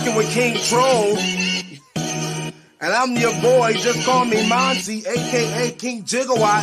rocking with King Troll. And I'm your boy, just call me Monty, aka King Gigawatt.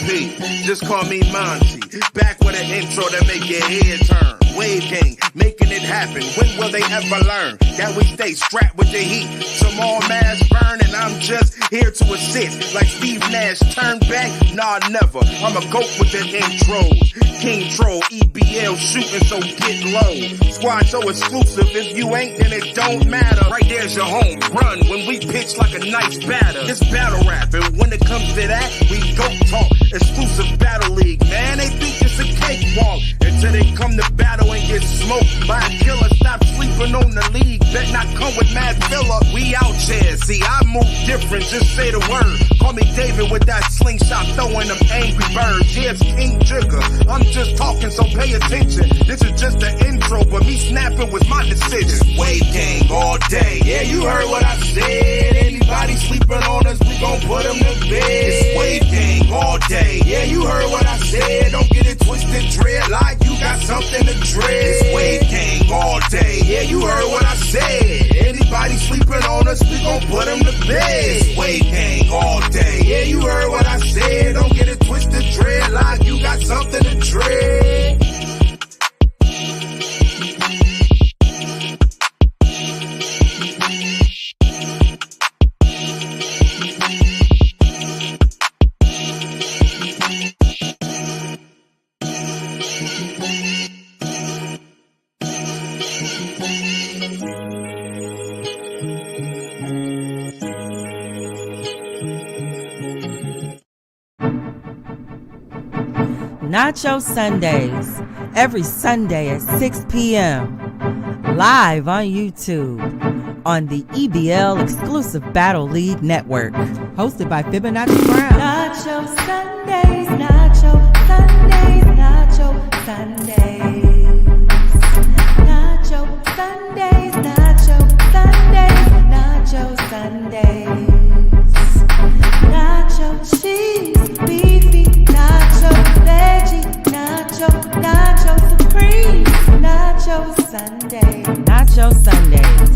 Pete, just call me Monty. Back with an intro that make your head turn. Wave gang, making it happen. When will they ever learn that we stay strapped with the heat? Some all mass burn, and I'm just here to assist. Like Steve Nash, turn back? Nah, never. I'm a goat with the intros. King Troll, EBL shooting, so get low. Squad so exclusive, if you ain't, then it don't matter. Right there's your home run when we pitch like a nice batter. This battle rap, and when it comes to that, we go talk. Exclusive battle league, man, they think it's a cakewalk. Until they come to battle and get smoked by a killer. Stop sleeping on the league, bet not come with mad filler. We out here, see I move different, just say the word. Call me David with that slingshot, throwing them angry birds. Yeah, it's King Jigger, I'm just talking, so pay attention. This is just the intro, but me snapping was my decision. Wave gang all day, yeah, you heard what I said. Anybody sleeping on us, we gon' put them to bed. It's wave gang all day, yeah, you heard what I said. Don't get it twisted, dread like you got something to dread. It's wave gang all day, yeah, you heard what I said. Anybody sleeping on us, we gon' put them to bed. It's wave gang all day, yeah, you heard what I said. Don't get it twisted, dread like you got something to dread. Nacho Sundays, every Sunday at 6 p.m. Live on YouTube on the EBL exclusive Battle League Network. Hosted by Fibonacci Brown. Nacho Sundays, Nacho Sundays, Nacho Sundays. Nacho Sundays, Nacho Sundays, Nacho Sundays. Nacho cheese, beefy, nacho veggie, nacho, nacho supreme, nacho Sunday. Nacho Sundays.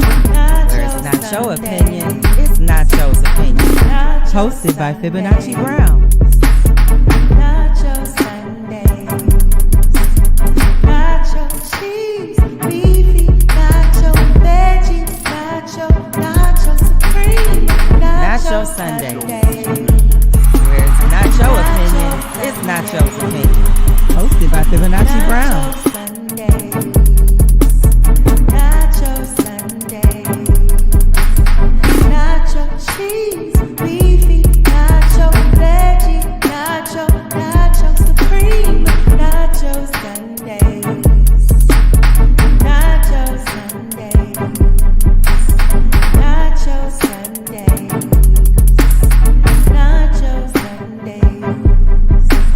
Where it's not your Sunday. opinion, it's Nacho's opinion. Nacho Hosted by Sunday. Fibonacci Brown. Nacho Sundays. Nacho cheese, beefy, nacho veggie, nacho, nacho supreme, Nacho Sundays. Where it's not your opinion, it's Nacho's opinion. Hosted by Fibonacci Brown. Nacho Sundays. Nacho cheese, beefy, nacho veggie, nacho, nacho supreme, nacho Sundays. Nacho Sundays. Nacho Sundays. Nacho Sundays.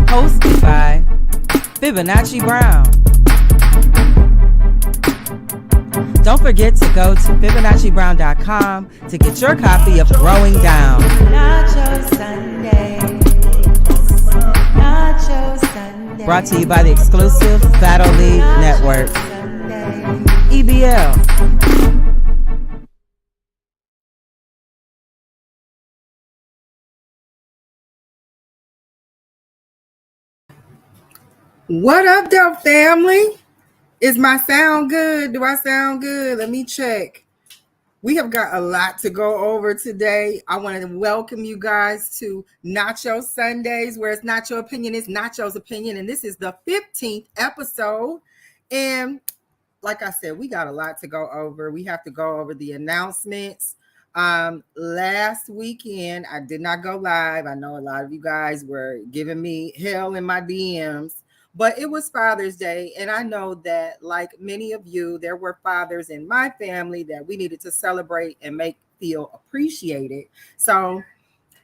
Hosted by Fibonacci Brown. Don't forget to go to FibonacciBrown.com to get your copy of Growing Down. Nacho Sundays. Nacho Sundays. Brought to you by the exclusive Battle League Network. EBL. What up, though, family? Is my sound good? Do I sound good? Let me check. We have got a lot to go over today. I want to welcome you guys to Nacho Sundays, where it's not your opinion, it's Nacho's opinion. And this is the 15th episode. And like I said, we got a lot to go over. We have to go over the announcements. Last weekend, I did not go live. I know a lot of you guys were giving me hell in my DMs. But it was Father's Day, and I know that, like many of you, there were fathers in my family that we needed to celebrate and make feel appreciated. So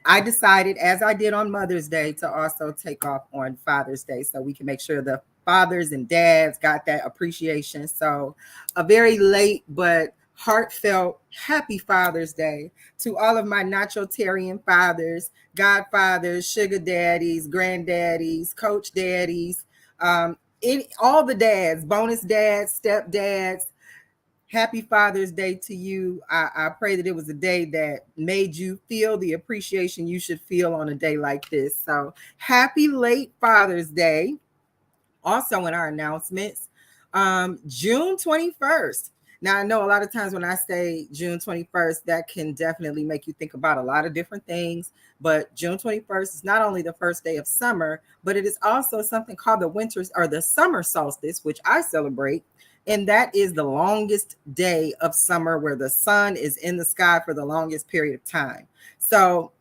I decided, as I did on Mother's Day, to also take off on Father's Day so we can make sure the fathers and dads got that appreciation. So a very late but heartfelt happy Father's Day to all of my Nachotarian fathers, godfathers, sugar daddies, granddaddies, coach daddies, all the dads, bonus dads, step dads, happy Father's Day to you. I pray that it was a day that made you feel the appreciation you should feel on a day like this. So happy late Father's Day. Also in our announcements, June 21st. Now I know a lot of times when I say June 21st, that can definitely make you think about a lot of different things. But June 21st is not only the first day of summer, but it is also something called the winter or the summer solstice, which I celebrate. And that is the longest day of summer where the sun is in the sky for the longest period of time. So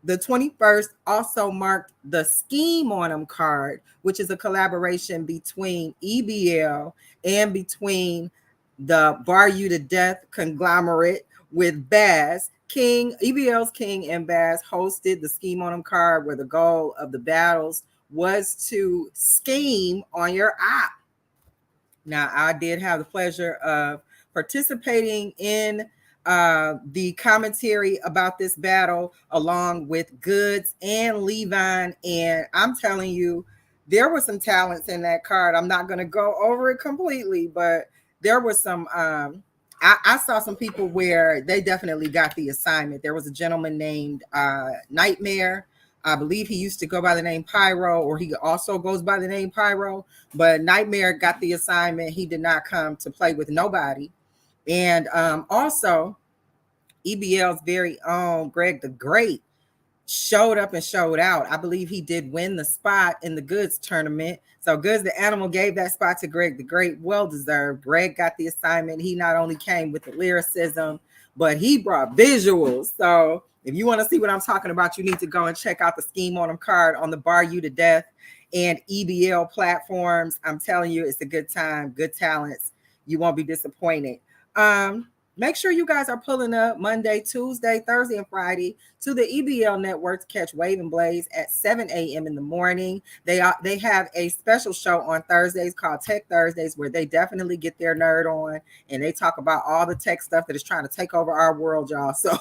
the 21st also marked the Scheme on 'em card, which is a collaboration between EBL and between the Bar You to Death conglomerate with Baz. EBL's King and Baz hosted the Scheme on 'em card, where the goal of the battles was to scheme on your op. Now, I did have the pleasure of participating in the commentary about this battle along with Goods and Levine. And I'm telling you, there were some talents in that card. I'm not going to go over it completely, but there was some. I saw some people where they definitely got the assignment. There was a gentleman named Nightmare. I believe he used to go by the name Pyro, or he also goes by the name Pyro. But Nightmare got the assignment. He did not come to play with nobody. And also, EBL's very own Greg the Great showed up and showed out. I believe he did win the spot in the Goods tournament. So Goods the Animal gave that spot to Greg the Great. Well deserved. Greg got the assignment. He not only came with the lyricism, but he brought visuals. So if you want to see what I'm talking about, you need to go and check out the Scheme on 'em card on the Bar You to Death and EBL platforms. I'm telling you, it's a good time, good talents. You won't be disappointed. Make sure you guys are pulling up Monday, Tuesday, Thursday, and Friday to the EBL network to catch Wave and Blaze at 7 a.m. in the morning. They have a special show on Thursdays called Tech Thursdays, where they definitely get their nerd on and they talk about all the tech stuff that is trying to take over our world, y'all. So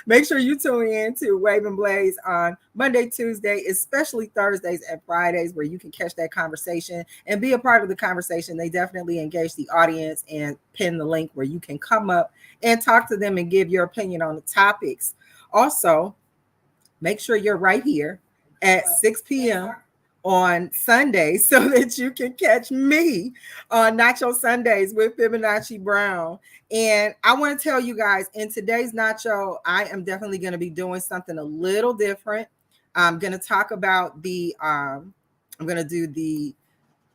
make sure you tune in to Wave and Blaze on Monday, Tuesday, especially Thursdays and Fridays, where you can catch that conversation and be a part of the conversation. They definitely engage the audience and pin the link where you can come up and talk to them and give your opinion on the topics. Also, make sure you're right here at 6 p.m. on Sunday so that you can catch me on Nacho Sundays with Fibonacci Brown. And I want to tell you guys, in today's Nacho, I am definitely going to be doing something a little different. I'm going to talk about I'm going to do the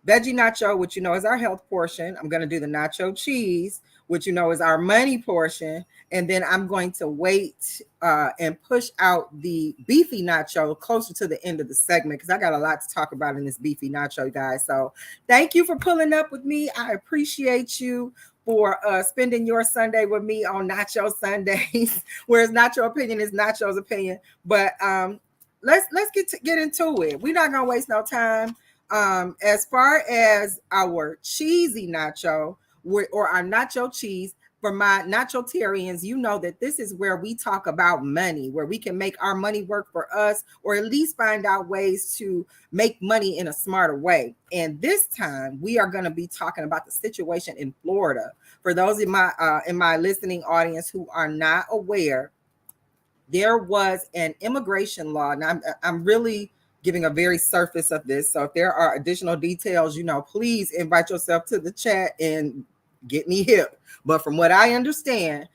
veggie nacho, which you know is our health portion. I'm going to do the nacho cheese, which you know is our money portion. And then I'm going to wait and push out the beefy nacho closer to the end of the segment, because I got a lot to talk about in this beefy nacho, guys. So thank you for pulling up with me. I appreciate you for spending your Sunday with me on Nacho Sundays, whereas Nacho opinion is Nacho's opinion. But let's get into it. We're not gonna waste no time. As far as our cheesy nacho or our nacho cheese, for my nachotarians, you know that this is where we talk about money, where we can make our money work for us, or at least find out ways to make money in a smarter way. And this time we are going to be talking about the situation in Florida. For those in my listening audience who are not aware, there was an immigration law. Now I'm really giving a very surface of this. So if there are additional details, please invite yourself to the chat and get me hip. But from what I understand,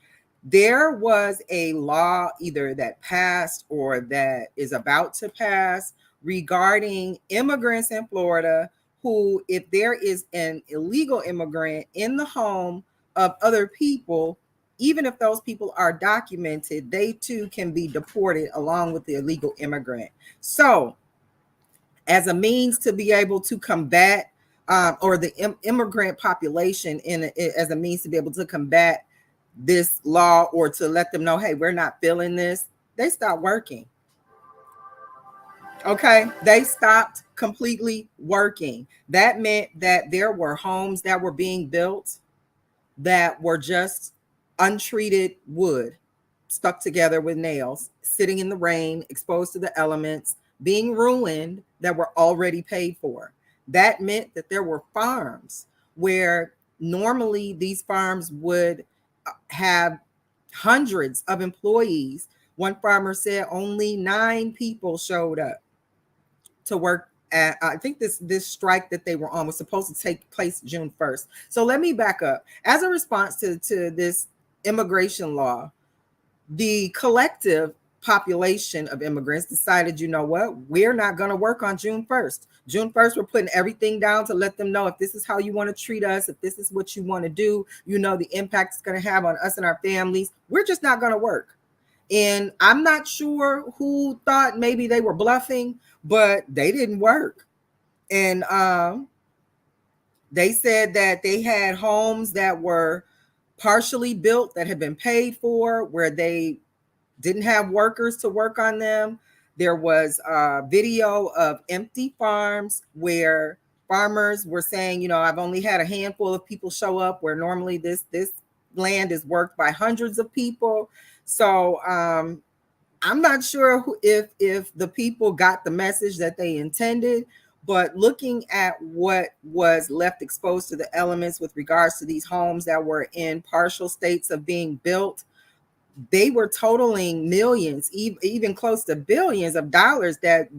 there was a law either that passed or that is about to pass regarding immigrants in Florida who, if there is an illegal immigrant in the home of other people, even if those people are documented, they too can be deported along with the illegal immigrant. So as a means to be able to combat or the immigrant population as a means to be able to combat this law, or to let them know, hey, we're not feeling this, they stopped working. Okay, they stopped completely working. That meant that there were homes that were being built that were just untreated wood, stuck together with nails, sitting in the rain, exposed to the elements, being ruined, that were already paid for. That meant that there were farms where normally these farms would have hundreds of employees. One farmer said only 9 people showed up to work at, I think this strike that they were on was supposed to take place June 1st. So let me back up. As a response to this immigration law, the collective population of immigrants decided, you know what, we're not going to work on June 1st. June 1st, we're putting everything down to let them know if this is how you want to treat us, if this is what you want to do, you know, the impact it's going to have on us and our families. We're just not going to work. And I'm not sure who thought maybe they were bluffing, but they didn't work. And they said that they had homes that were partially built that had been paid for, where they didn't have workers to work on them. There was a video of empty farms where farmers were saying, you know, I've only had a handful of people show up, where normally this land is worked by hundreds of people. So I'm not sure if the people got the message that they intended, but looking at what was left exposed to the elements with regards to these homes that were in partial states of being built, they were totaling millions, even close to billions of dollars that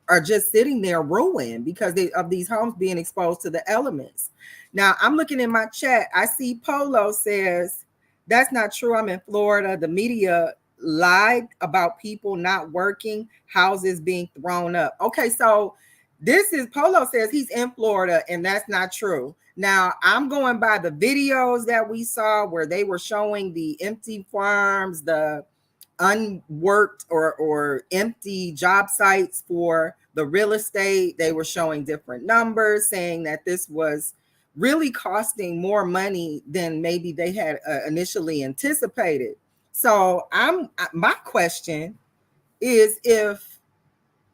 are just sitting there ruined because of these homes being exposed to the elements. Now, I'm looking in my chat. I see Polo says, that's not true. I'm in Florida. The media lied about people not working, houses being thrown up. Okay, so this is Polo says he's in Florida, and that's not true. Now, I'm going by the videos that we saw where they were showing the empty farms, the unworked or empty job sites for the real estate. They were showing different numbers, saying that this was really costing more money than maybe they had initially anticipated. So my question is, if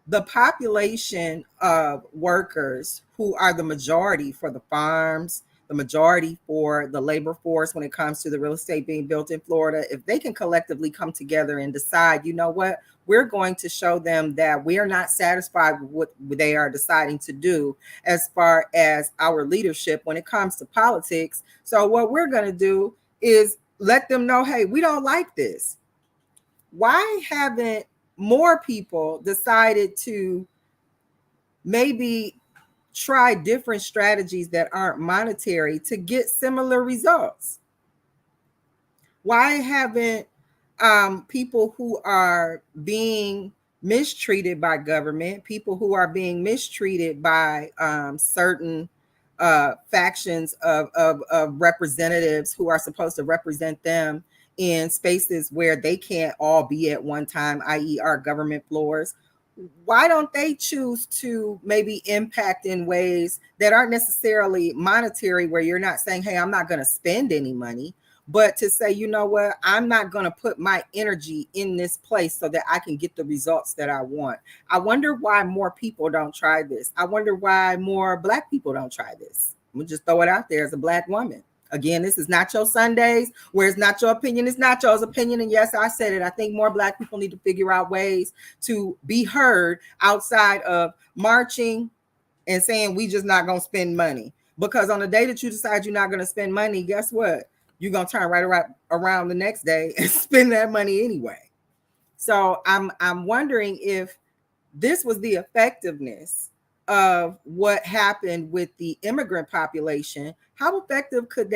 the population of workers who are the majority for the farms, the majority for the labor force when it comes to the real estate being built in Florida, if they can collectively come together and decide, you know what, we're going to show them that we are not satisfied with what they are deciding to do as far as our leadership when it comes to politics. So what we're going to do is let them know, hey, we don't like this. Why haven't more people decided to maybe try different strategies that aren't monetary to get similar results? Why haven't people who are being mistreated by government, people who are being mistreated by certain factions of representatives who are supposed to represent them in spaces where they can't all be at one time, i.e. our government floors, why don't they choose to maybe impact in ways that aren't necessarily monetary, where you're not saying, hey, I'm not going to spend any money, but to say, you know what, I'm not going to put my energy in this place so that I can get the results that I want. I wonder why more people don't try this. I wonder why more Black people don't try this. I'm going to just throw it out there as a Black woman. Again, this is Nacho Sundays, where it's not your opinion, it's Nacho's opinion. And yes, I said it. I think more Black people need to figure out ways to be heard outside of marching and saying we just not going to spend money. Because on the day that you decide you're not going to spend money, guess what? You're going to turn right around the next day and spend that money anyway. So I'm wondering if this was the effectiveness of what happened with the immigrant population. How effective could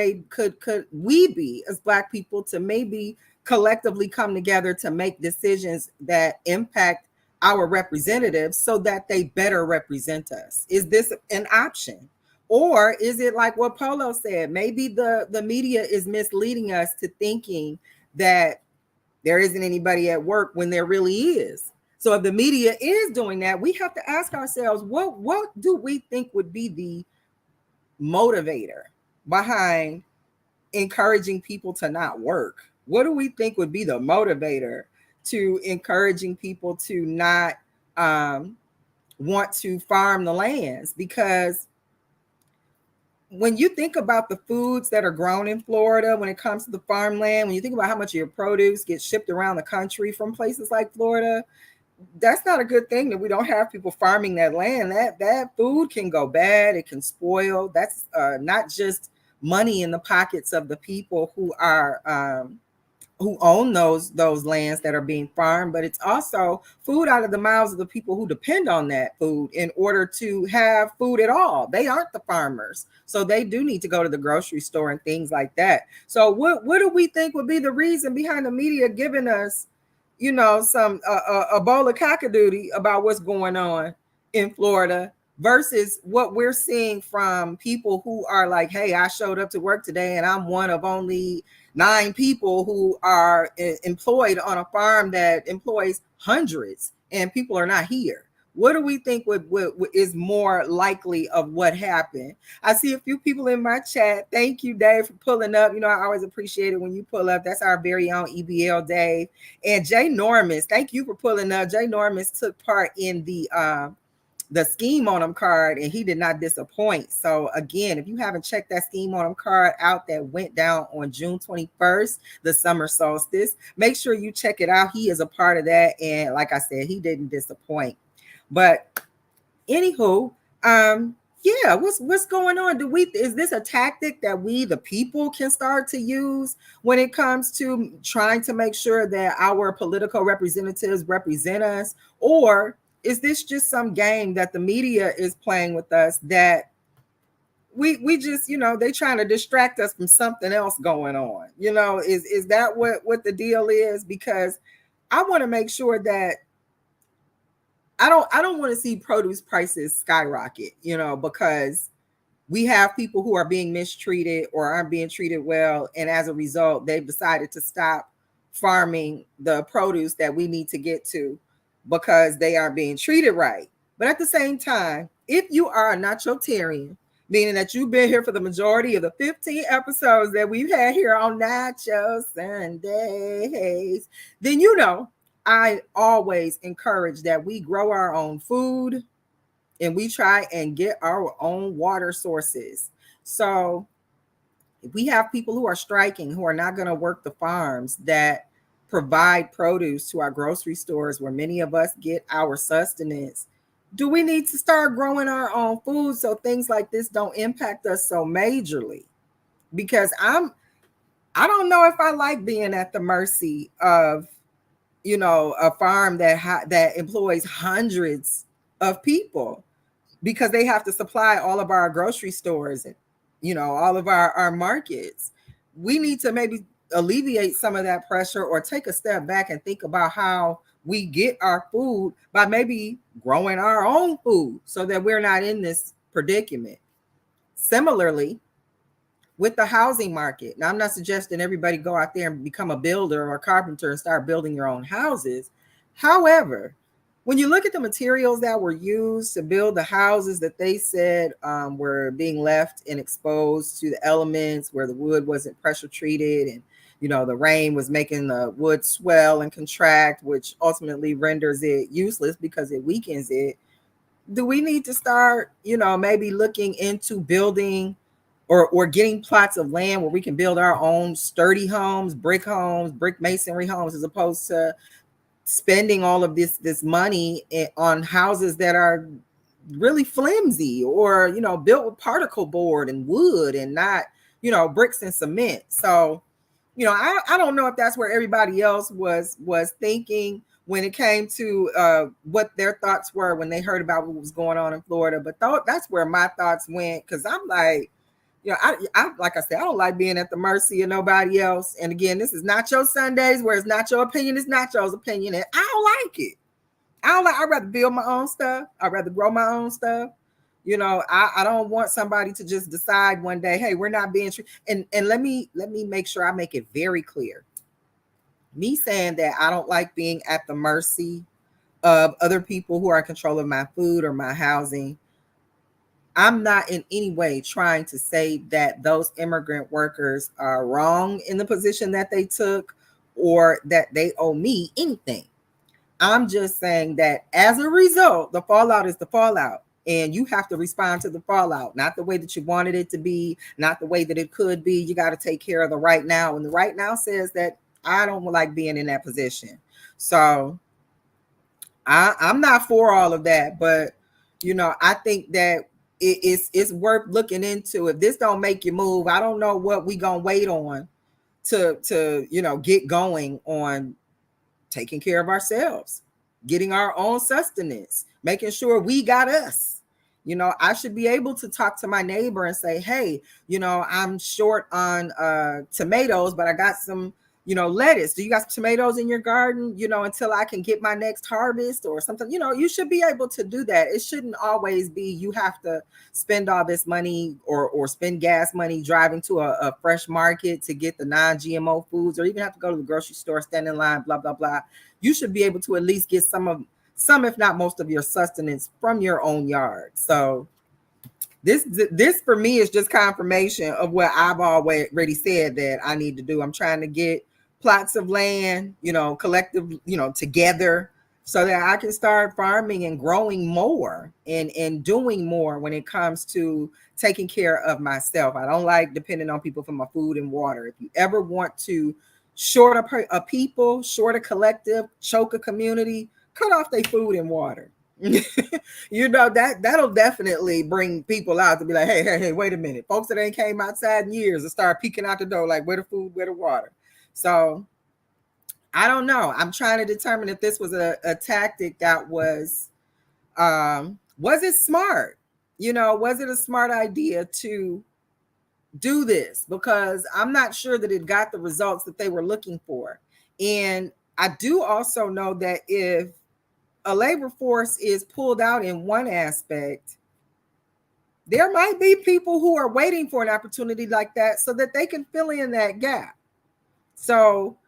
we be as Black people to maybe collectively come together to make decisions that impact our representatives so that they better represent us? Is this an option? Or is it like what Polo said? Maybe the media is misleading us to thinking that there isn't anybody at work when there really is. So if the media is doing that, we have to ask ourselves, what do we think would be the motivator behind encouraging people to not work? What do we think would be the motivator to encouraging people to not want to farm the lands? Because when you think about the foods that are grown in Florida, when it comes to the farmland, when you think about how much of your produce gets shipped around the country from places like Florida, that's not a good thing that we don't have people farming that land. That food can go bad. It can spoil. That's not just money in the pockets of the people who own those lands that are being farmed, but it's also food out of the mouths of the people who depend on that food in order to have food at all. They aren't the farmers, so they do need to go to the grocery store and things like that. So what do we think would be the reason behind the media giving us, some a bowl of cockadoodie about what's going on in Florida versus what we're seeing from people who are like, hey, I showed up to work today and I'm one of only 9 people who are employed on a farm that employs hundreds, and people are not here. What do we think would is more likely of what happened? I see a few people in my chat. Thank you, Dave, for pulling up. I always appreciate it when you pull up. That's our very own EBL Dave. And Jay Normus, thank you for pulling up. Jay Normus took part in the scheme on them card, and he did not disappoint. So again, if you haven't checked that scheme on them card out that went down on June 21st, the summer solstice, make sure you check it out. He is a part of that, and like I said, he didn't disappoint. But anywho, yeah, what's going on? Is this a tactic that we the people can start to use when it comes to trying to make sure that our political representatives represent us? Or is this just some game that the media is playing with us that we just, they trying to distract us from something else going on? Is that what the deal is? Because I want to make sure that I don't want to see produce prices skyrocket, because we have people who are being mistreated or aren't being treated well, and as a result, they've decided to stop farming the produce that we need to get to because they aren't being treated right. But at the same time, if you are a nachotarian, meaning that you've been here for the majority of the 15 episodes that we've had here on Nacho Sundays, then I always encourage that we grow our own food and we try and get our own water sources. So if we have people who are striking, who are not going to work the farms that provide produce to our grocery stores where many of us get our sustenance, do we need to start growing our own food so things like this don't impact us so majorly? Because I don't know if I like being at the mercy of a farm that employs hundreds of people, because they have to supply all of our grocery stores and all of our markets. We need to maybe alleviate some of that pressure or take a step back and think about how we get our food by maybe growing our own food so that we're not in this predicament. Similarly, with the housing market. Now, I'm not suggesting everybody go out there and become a builder or a carpenter and start building your own houses. However, when you look at the materials that were used to build the houses that they said were being left and exposed to the elements, where the wood wasn't pressure treated and the rain was making the wood swell and contract, which ultimately renders it useless because it weakens it. Do we need to start, maybe looking into building or getting plots of land where we can build our own sturdy homes, brick masonry homes, as opposed to spending all of this money on houses that are really flimsy or built with particle board and wood and not bricks and cement? So I don't know if that's where everybody else was thinking when it came to what their thoughts were when they heard about what was going on in Florida, but that's where my thoughts went, because I'm like, I like I said, I don't like being at the mercy of nobody else. And again, this is Nacho Sundays, where it's not your opinion, it's Nacho's opinion, and I don't like it. I'd rather build my own stuff. I'd rather grow my own stuff. I don't want somebody to just decide one day, hey, we're not being true. And let me make sure I make it very clear. Me saying that I don't like being at the mercy of other people who are in control of my food or my housing, I'm not in any way trying to say that those immigrant workers are wrong in the position that they took or that they owe me anything. I'm just saying that as a result, the fallout is the fallout, and you have to respond to the fallout, not the way that you wanted it to be, not the way that it could be. You got to take care of the right now. And the right now says that I don't like being in that position. So I'm not for all of that, but I think that it's worth looking into. If this don't make you move, I don't know what we gonna wait on to get going on taking care of ourselves, getting our own sustenance, making sure we got us. I should be able to talk to my neighbor and say, hey, I'm short on tomatoes, but I got some, lettuce. Do you got some tomatoes in your garden, until I can get my next harvest or something? You should be able to do that. It shouldn't always be you have to spend all this money or spend gas money driving to a fresh market to get the non-GMO foods, or even have to go to the grocery store, stand in line, blah, blah, blah. You should be able to at least get some, if not most of your sustenance from your own yard. So this for me is just confirmation of what I've already said that I need to do. I'm trying to get plots of land, collective, together, so that I can start farming and growing more and doing more when it comes to taking care of myself. I don't like depending on people for my food and water. If you ever want to short a people, short a collective, choke a community, cut off their food and water. That'll definitely bring people out to be like, hey, wait a minute. Folks that ain't came outside in years and start peeking out the door like, where the food, where the water. So I don't know. I'm trying to determine if this was a tactic that was it smart? Was it a smart idea to do this? Because I'm not sure that it got the results that they were looking for. And I do also know that if a labor force is pulled out in one aspect, there might be people who are waiting for an opportunity like that so that they can fill in that gap. So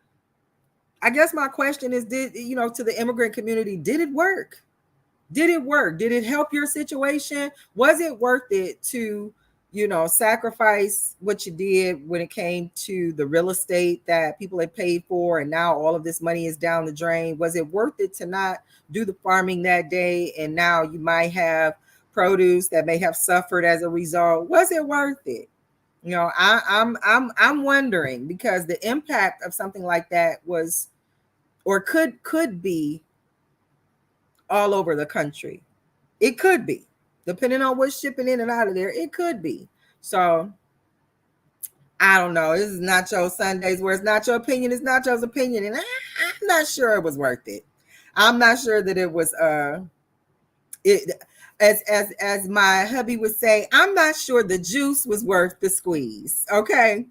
I guess my question is, to the immigrant community, did it work? Did it work? Did it help your situation? Was it worth it to, sacrifice what you did when it came to the real estate that people had paid for, and now all of this money is down the drain? Was it worth it to not do the farming that day, and now you might have produce that may have suffered as a result? Was it worth it? I'm wondering, because the impact of something like that was, or could be, all over the country. It could be, depending on what's shipping in and out of there. It could be. So I don't know. This is Nacho Sundays, where it's not your opinion, it's Nacho's opinion, and I'm not sure it was worth it. I'm not sure that it was. It as my hubby would say, I'm not sure the juice was worth the squeeze. Okay.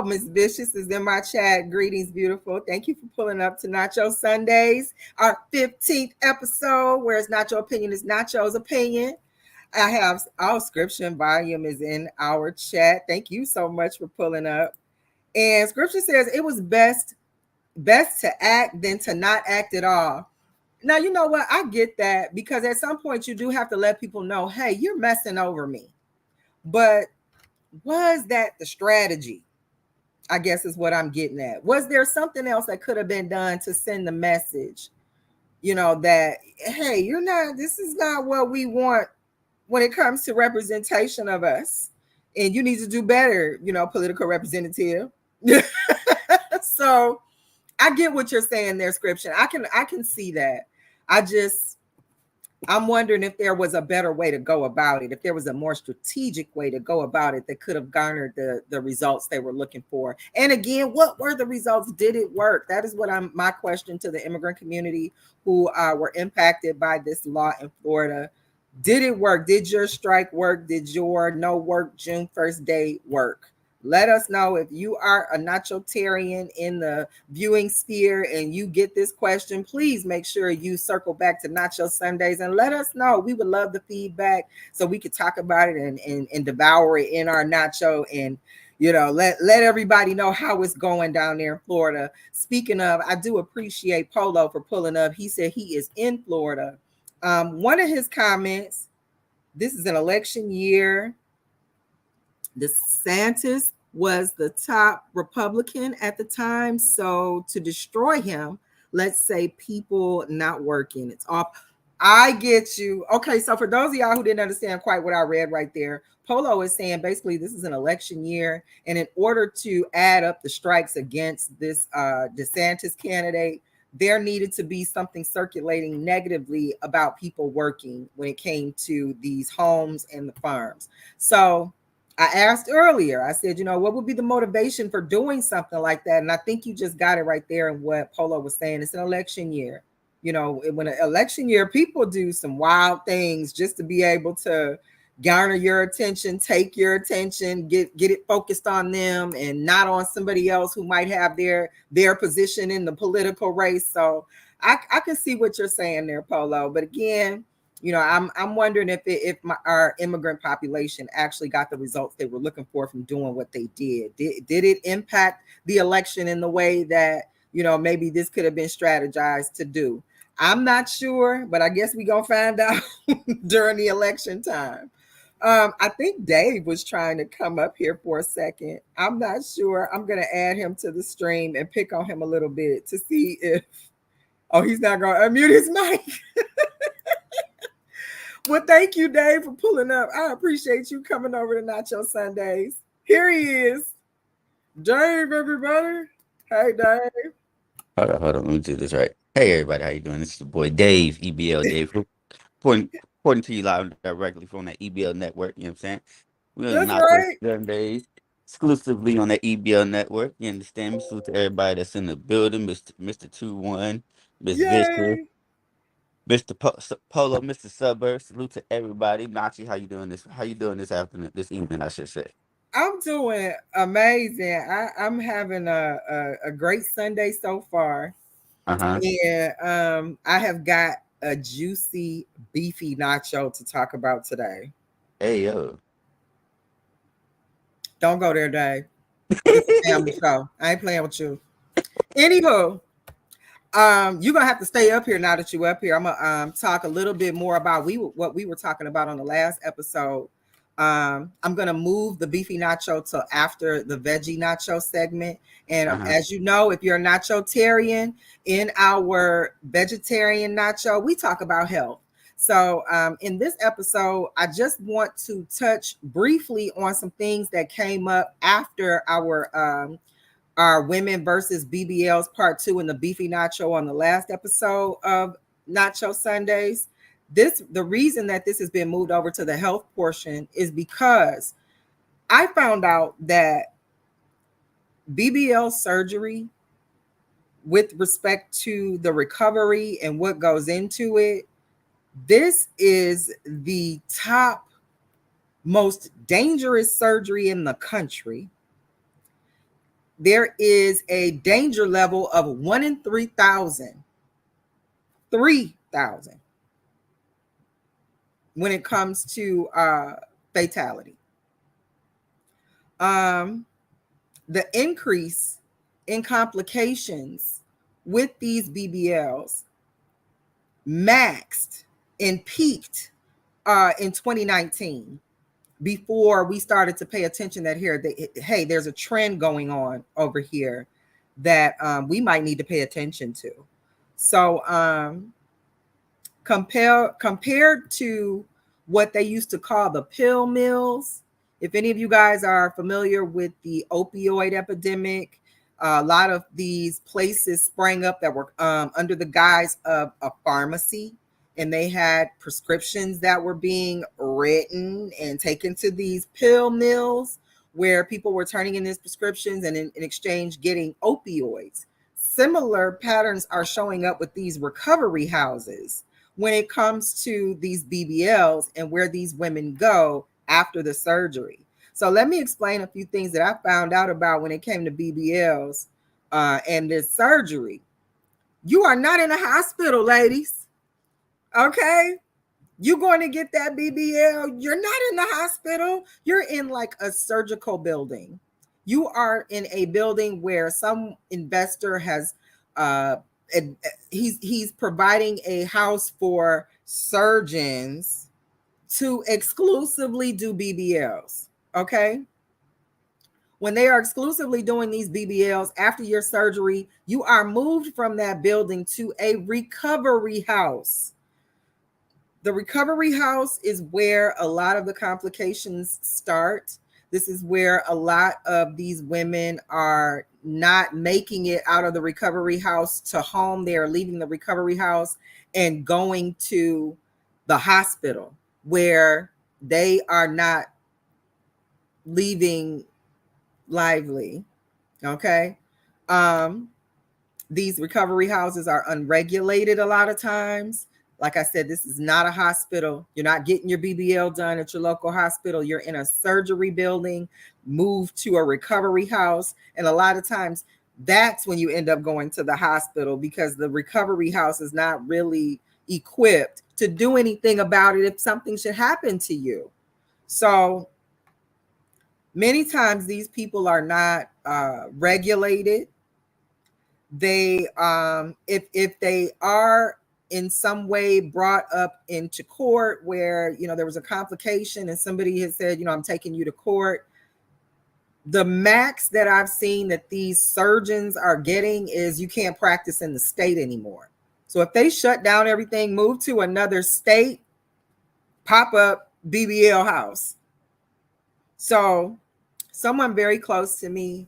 Miss Vicious is in my chat. Greetings, beautiful. Thank you for pulling up to Nacho Sundays, our 15th episode, where it's not your opinion, it's Nacho's opinion. I have our scripture and volume is in our chat. Thank you so much for pulling up. And scripture says it was best to act than to not act at all. Now, you know what? I get that, because at some point you do have to let people know, hey, you're messing over me. But was that the strategy? I guess is what I'm getting at. Was there something else that could have been done to send the message, that, hey, this is not what we want when it comes to representation of us, and you need to do better, political representative. So I get what you're saying there, Scription. I can see that. I'm wondering if there was a better way to go about it, if there was a more strategic way to go about it that could have garnered the results they were looking for. And again, what were the results? Did it work? That is what my question to the immigrant community who were impacted by this law in Florida. Did it work? Did your strike work? Did your no work June 1st day work? Let us know if you are a Nachotarian in the viewing sphere and you get this question. Please make sure you circle back to Nacho Sundays and let us know. We would love the feedback so we could talk about it and devour it in our Nacho, and let everybody know how it's going down there in Florida. Speaking of, I do appreciate Polo for pulling up. He said he is in Florida. One of his comments, this is an election year. DeSantis was the top Republican at the time. So to destroy him, let's say people not working, it's off. I get you. Okay, so for those of y'all who didn't understand quite what I read right there, Polo is saying basically this is an election year, and in order to add up the strikes against this DeSantis candidate, there needed to be something circulating negatively about people working when it came to these homes and the farms. So I asked earlier, I said, what would be the motivation for doing something like that? And I think you just got it right there in what Polo was saying. It's an election year. When an election year, people do some wild things just to be able to garner your attention, take your attention, get it focused on them and not on somebody else who might have their position in the political race. So I can see what you're saying there, Polo. But again, I'm wondering if our immigrant population actually got the results they were looking for from doing what they did. Did it impact the election in the way that maybe this could have been strategized to do? I'm not sure, but I guess we're gonna find out during the election time. I think Dave was trying to come up here for a second. I'm not sure. I'm gonna add him to the stream and pick on him a little bit to see if he's not gonna unmute his mic. Well, thank you, Dave, for pulling up. I appreciate you coming over to Nacho Sundays. Here he is. Dave, everybody. Hey, Dave. Hold on. Let me do this right. Hey, everybody. How you doing? This is your boy, Dave, EBL Dave. Reporting to you live and directly from that EBL network. You know what I'm saying? We're on That's Nacho right. Sundays, exclusively on that EBL network. You understand me? Salute to everybody that's in the building. Mr. 21, Miss Vista, Yay. Mr. Polo, Mr. Suburb. Salute to everybody. Nachi, how you doing this? How you doing this afternoon, this evening, I should say? I'm doing amazing. I'm having a great Sunday so far. Uh-huh. And I have got a juicy, beefy nacho to talk about today. Hey, yo. Don't go there, Dave. It's a family show. I ain't playing with you. Anywho, you're gonna have to stay up here now that you're up here. I'm gonna talk a little bit more about what we were talking about on the last episode. I'm gonna move the beefy nacho to after the veggie nacho segment. And as you know, if you're a nachotarian, in our vegetarian nacho, we talk about health. So in this episode, I just want to touch briefly on some things that came up after our Women versus BBLs part 2 and the beefy nacho on the last episode of Nacho Sundays. The reason that this has been moved over to the health portion is because I found out that BBL surgery, with respect to the recovery and what goes into it, this is the top most dangerous surgery in the country. There is a danger level of 1 in 3,000 when it comes to fatality. The increase in complications with these BBLs maxed and peaked in 2019, before we started to pay attention that hey, there's a trend going on over here that we might need to pay attention to. So compared to what they used to call the pill mills, if any of you guys are familiar with the opioid epidemic, a lot of these places sprang up that were under the guise of a pharmacy, and they had prescriptions that were being written and taken to these pill mills where people were turning in these prescriptions and in exchange getting opioids. Similar patterns are showing up with these recovery houses when it comes to these BBLs and where these women go after the surgery. So let me explain a few things that I found out about when it came to BBLs and this surgery. You are not in a hospital, ladies. Okay? You're going to get that BBL. You're not in the hospital. You're in like a surgical building. You are in a building where some investor has he's providing a house for surgeons to exclusively do BBLs. Okay? When they are exclusively doing these BBLs after your surgery, you are moved from that building to a recovery house. The recovery house is where a lot of the complications start. This is where a lot of these women are not making it out of the recovery house to home. They are leaving the recovery house and going to the hospital where they are not leaving lively. Okay. These recovery houses are unregulated a lot of times. Like I said, this is not a hospital. You're not getting your BBL done at your local hospital. You're in a surgery building, moved to a recovery house. And a lot of times that's when you end up going to the hospital because the recovery house is not really equipped to do anything about it if something should happen to you. So many times these people are not regulated. They if they are in some way brought up into court where there was a complication and somebody has said, I'm taking you to court, the max that I've seen that these surgeons are getting is you can't practice in the state anymore. So if they shut down everything, move to another state, pop up BBL house. So someone very close to me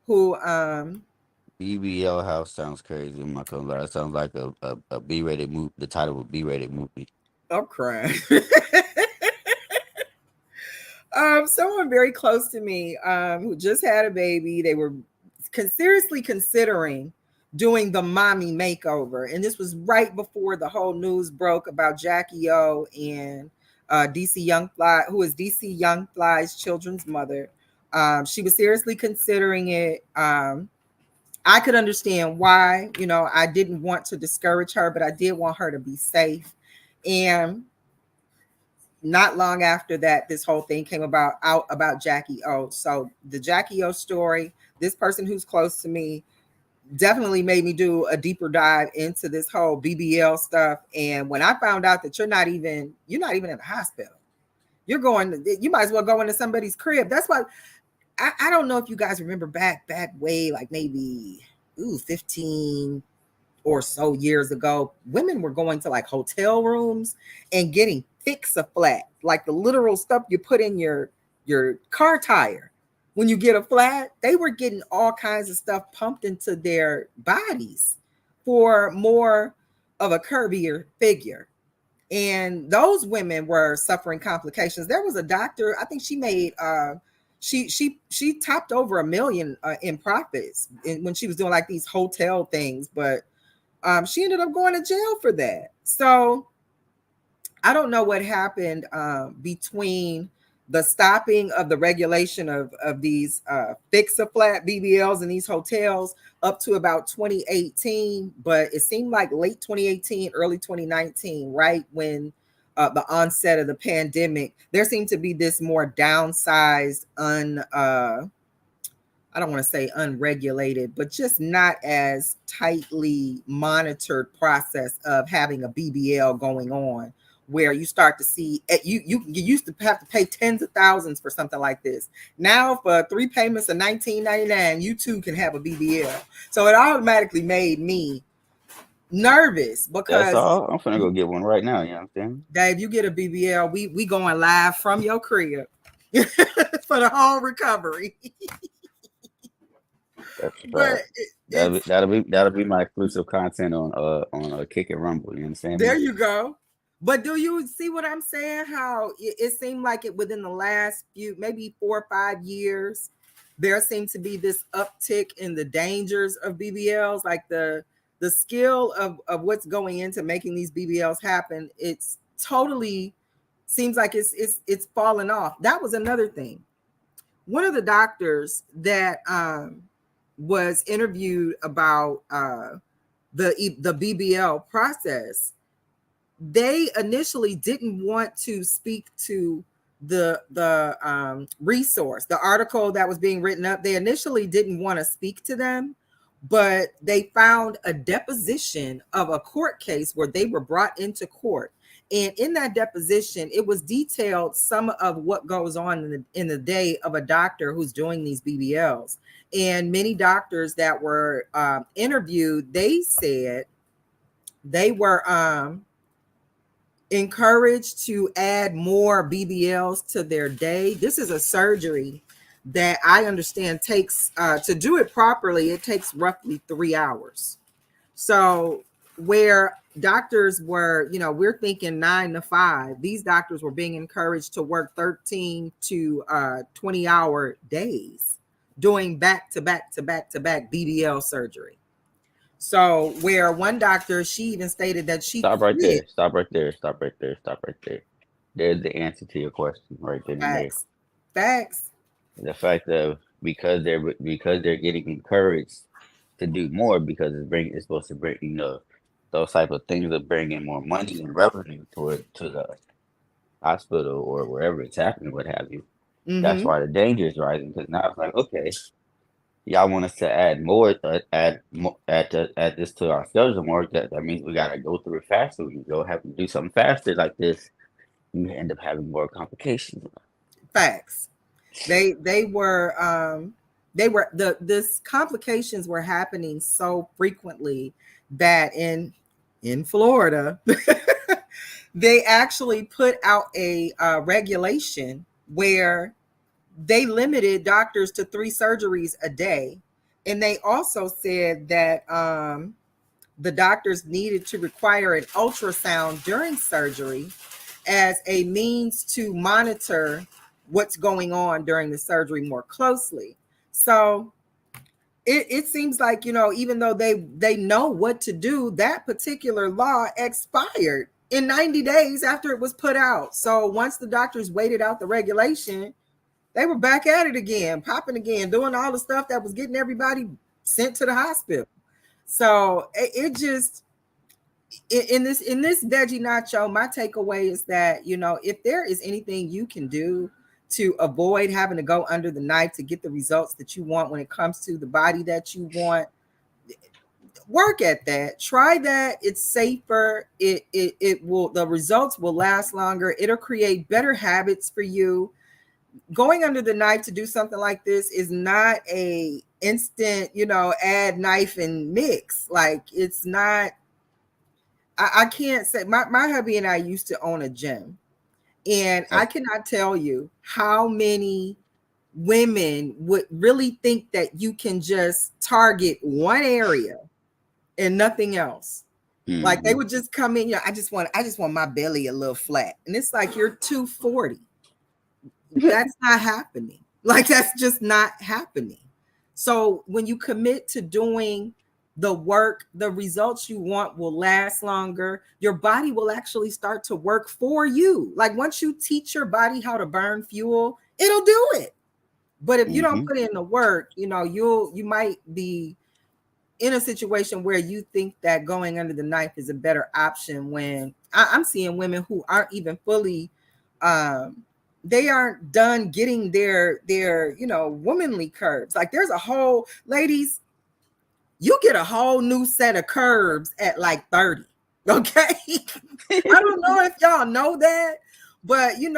who BBL House sounds crazy. I'm not gonna lie. It sounds like a B-rated movie. The title of a B-rated movie. I'm crying. Someone very close to me who just had a baby. They were seriously considering doing the mommy makeover, and this was right before the whole news broke about Jackie O and DC Young Fly, who is DC Young Fly's children's mother. She was seriously considering it. I could understand why. I didn't want to discourage her, but I did want her to be safe. And not long after that, this whole thing came out about Jackie O. So the Jackie O story, this person who's close to me definitely made me do a deeper dive into this whole BBL stuff. And when I found out that you're not even in the hospital, you might as well go into somebody's crib. That's why I don't know if you guys remember back way, like maybe 15 or so years ago, women were going to like hotel rooms and getting fix-a-flat, like the literal stuff you put in your car tire when you get a flat. They were getting all kinds of stuff pumped into their bodies for more of a curvier figure. And those women were suffering complications. There was a doctor, I think she made she topped over $1 million in profits when she was doing like these hotel things, but she ended up going to jail for that. So I don't know what happened between the stopping of the regulation of these fix-a-flat BBLs in these hotels up to about 2018, but it seemed like late 2018, early 2019, right when the onset of the pandemic, there seemed to be this more downsized, I don't want to say unregulated, but just not as tightly monitored process of having a BBL going on, where you start to see you used to have to pay tens of thousands for something like this. Now for 3 payments of $19.99, you too can have a BBL. So it automatically made me nervous That's because all. I'm finna go get one right now. You know what I'm saying? Dave, you get a BBL, we going live from your crib for the whole recovery. That's But that'll be my exclusive content on Kick and Rumble. You understand there me? you go. But do you see what I'm saying? How it seemed like it within the last few, maybe 4 or 5 years, there seemed to be this uptick in the dangers of BBLs, like the skill of what's going into making these BBLs happen. It's totally seems like it's fallen off. That was another thing. One of the doctors that was interviewed about the BBL process, they initially didn't want to speak to the resource, the article that was being written up. They initially didn't want to speak to them, but they found a deposition of a court case where they were brought into court. And in that deposition, it was detailed some of what goes on in the day of a doctor who's doing these BBLs. And many doctors that were interviewed, they said they were encouraged to add more BBLs to their day. This is a surgery that I understand takes, to do it properly, it takes roughly 3 hours. So where doctors were, we're thinking 9 to 5, these doctors were being encouraged to work 13 to 20-hour days doing back to back to back to back BBL surgery. So where one doctor, she even stated that she Stop right quit. there. Stop right there. Stop right there. Stop right there. There's the answer to your question right then and there. Facts. Facts. The fact of because they're getting encouraged to do more because it's supposed to bring those type of things that bring in more money and revenue to the hospital or wherever it's happening, what have you. That's Mm-hmm. why the danger is rising because now it's like, okay, y'all want us to add more, add this to our schedule more. That means we gotta go through it faster. We go have to do something faster like this. You end up having more complications. Facts. They were this complications were happening so frequently that in Florida they actually put out a regulation where they limited doctors to 3 surgeries a day, and they also said that the doctors needed to require an ultrasound during surgery as a means to monitor what's going on during the surgery more closely. So it seems like, even though they know what to do, that particular law expired in 90 days after it was put out. So once the doctors waited out the regulation, they were back at it again, popping again, doing all the stuff that was getting everybody sent to the hospital. So it just, in this veggie nacho, my takeaway is that, if there is anything you can do to avoid having to go under the knife to get the results that you want when it comes to the body that you want, work at that. Try that. It's safer. It will, the results will last longer. It'll create better habits for you. Going under the knife to do something like this is not a instant, add knife and mix. Like, it's not. I can't say, my hubby and I used to own a gym, and I cannot tell you how many women would really think that you can just target one area and nothing else. Like, they would just come in, I just want my belly a little flat. And it's like, you're 240. That's not happening. Like, that's just not happening. So when you commit to doing the work, the results you want will last longer. Your body will actually start to work for you. Like, once you teach your body how to burn fuel, it'll do it. But if you don't put in the work, you might be in a situation where you think that going under the knife is a better option, when I'm seeing women who aren't even fully they aren't done getting their womanly curves. Like, there's a whole, ladies, you get a whole new set of curves at like 30. Okay. I don't know if y'all know that, but you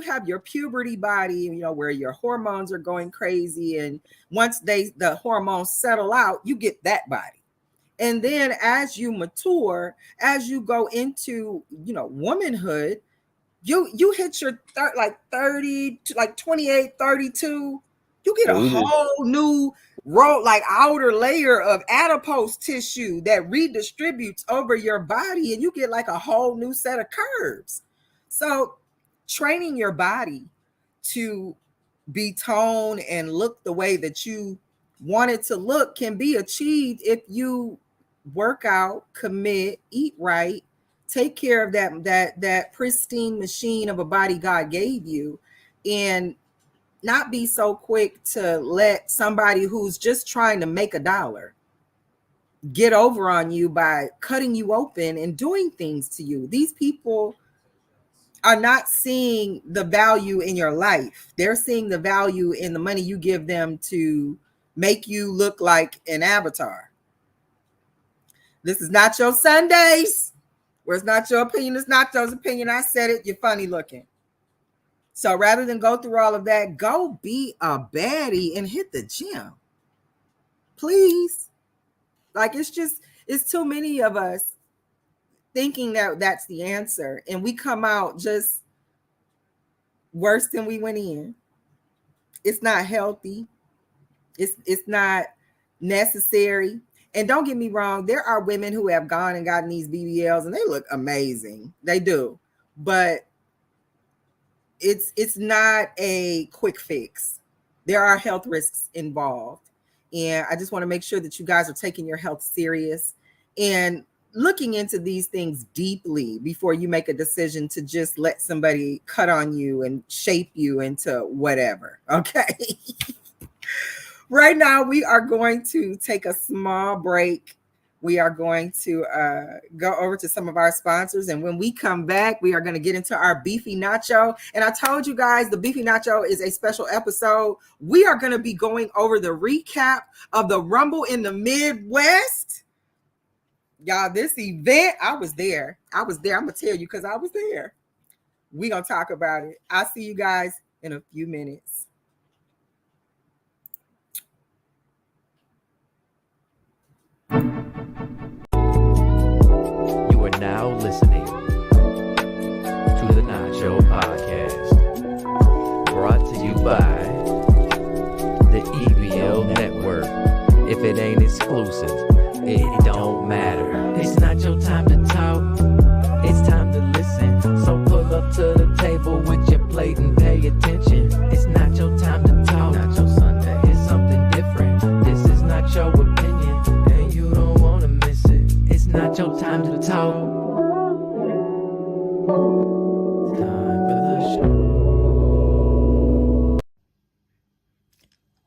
have your puberty body, where your hormones are going crazy, and once the hormones settle out, you get that body. And then as you mature, as you go into womanhood, you hit your like 30 to like 28, 32, you get a whole new like outer layer of adipose tissue that redistributes over your body, and you get like a whole new set of curves. So training your body to be toned and look the way that you want it to look can be achieved if you work out, commit, eat right, take care of that pristine machine of a body God gave you, and not be so quick to let somebody who's just trying to make a dollar get over on you by cutting you open and doing things to you. These people are not seeing the value in your life. They're seeing the value in the money you give them to make you look like an avatar. This is not your Sundays, where it's not your opinion, it's not Joe's opinion. I said it, you're funny looking. So rather than go through all of that, go be a baddie and hit the gym. Please. Like, it's too many of us thinking that that's the answer, and we come out just worse than we went in. It's not healthy. It's not necessary. And don't get me wrong, there are women who have gone and gotten these BBLs and they look amazing. They do. But it's not a quick fix. There are health risks involved. And I just want to make sure that you guys are taking your health serious and looking into these things deeply before you make a decision to just let somebody cut on you and shape you into whatever. Okay. Right now, we are going to take a small break. We are going to go over to some of our sponsors. And when we come back, we are going to get into our beefy nacho. And I told you guys the beefy nacho is a special episode. We are going to be going over the recap of the Rumble in the Midwest. Y'all, this event, I was there. I'm going to tell you because I was there. We're going to talk about it. I'll see you guys in a few minutes. You are now listening to the NACHO podcast, brought to you by the EBL Network. If it ain't exclusive, it don't matter. It's not your time to talk, it's time to listen. So pull up to the table with your plate and pay attention. It's not your time to talk, not your Sunday. It's something different. This is not your opinion, and you don't want to miss it. It's not your time to talk. It's time for the show.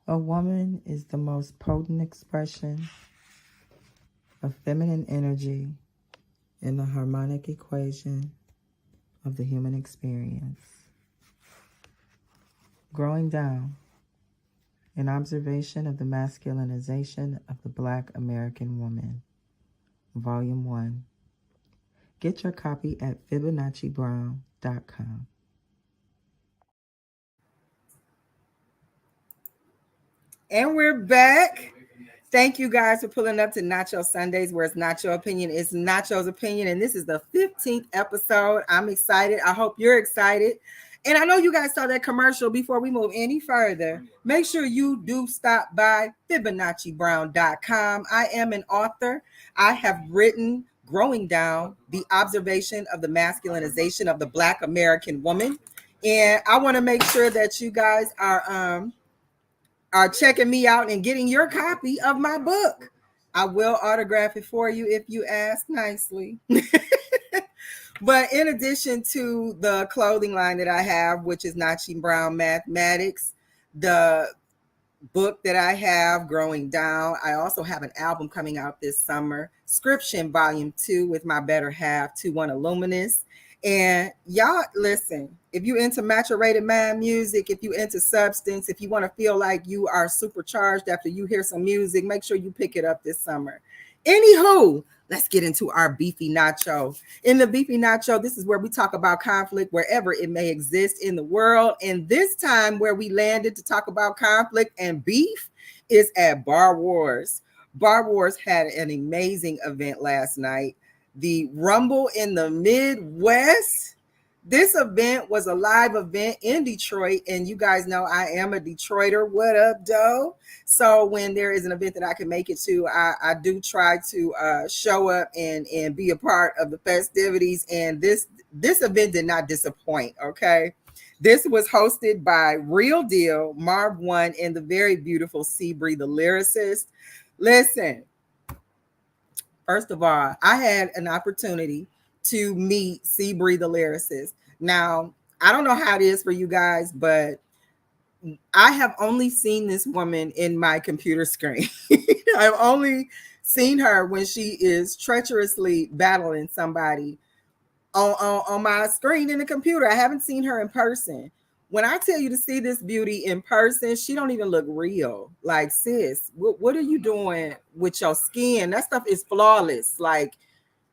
A woman is the most potent expression of feminine energy in the harmonic equation of the human experience. Growing Down, an observation of the masculinization of the Black American woman, Volume 1. Get your copy at FibonacciBrown.com. And we're back. Thank you guys for pulling up to Nacho Sundays, where it's not your opinion, it's Nacho's opinion. And this is the 15th episode. I'm excited. I hope you're excited. And I know you guys saw that commercial. Before we move any further, make sure you do stop by FibonacciBrown.com. I am an author. I have written Growing Down, the observation of the masculinization of the Black American woman. And I want to make sure that you guys are checking me out and getting your copy of my book. I will autograph it for you if you ask nicely. But in addition to the clothing line that I have, which is Nachi Brown Mathematics, the book that I have, Growing Down, I also have an album coming out this summer, Scription Volume 2 with my better half, 2-1 Illuminous. And y'all, listen, if you into maturated mind music, if you into substance, if you want to feel like you are supercharged after you hear some music, make sure you pick it up this summer. Anywho, let's get into our beefy nacho. In the beefy nacho, this is where we talk about conflict wherever it may exist in the world. And this time where we landed to talk about conflict and beef is at Bar Wars. Bar Wars had an amazing event last night. The Rumble in the Midwest. This event was a live event in Detroit, and you guys know I am a Detroiter. What up, doe? So when there is an event that I can make it to, I do try to show up and be a part of the festivities. And this event did not disappoint. Okay, this was hosted by Real Deal, Marv One, and the very beautiful Seabree, the lyricist. Listen. First of all, I had an opportunity to meet Seabree, the lyricist. Now, I don't know how it is for you guys, but I have only seen this woman in my computer screen. I've only seen her when she is treacherously battling somebody on my screen in the computer. I haven't seen her in person. When I tell you to see this beauty in person, she don't even look real. Like, sis, what are you doing with your skin? That stuff is flawless. Like,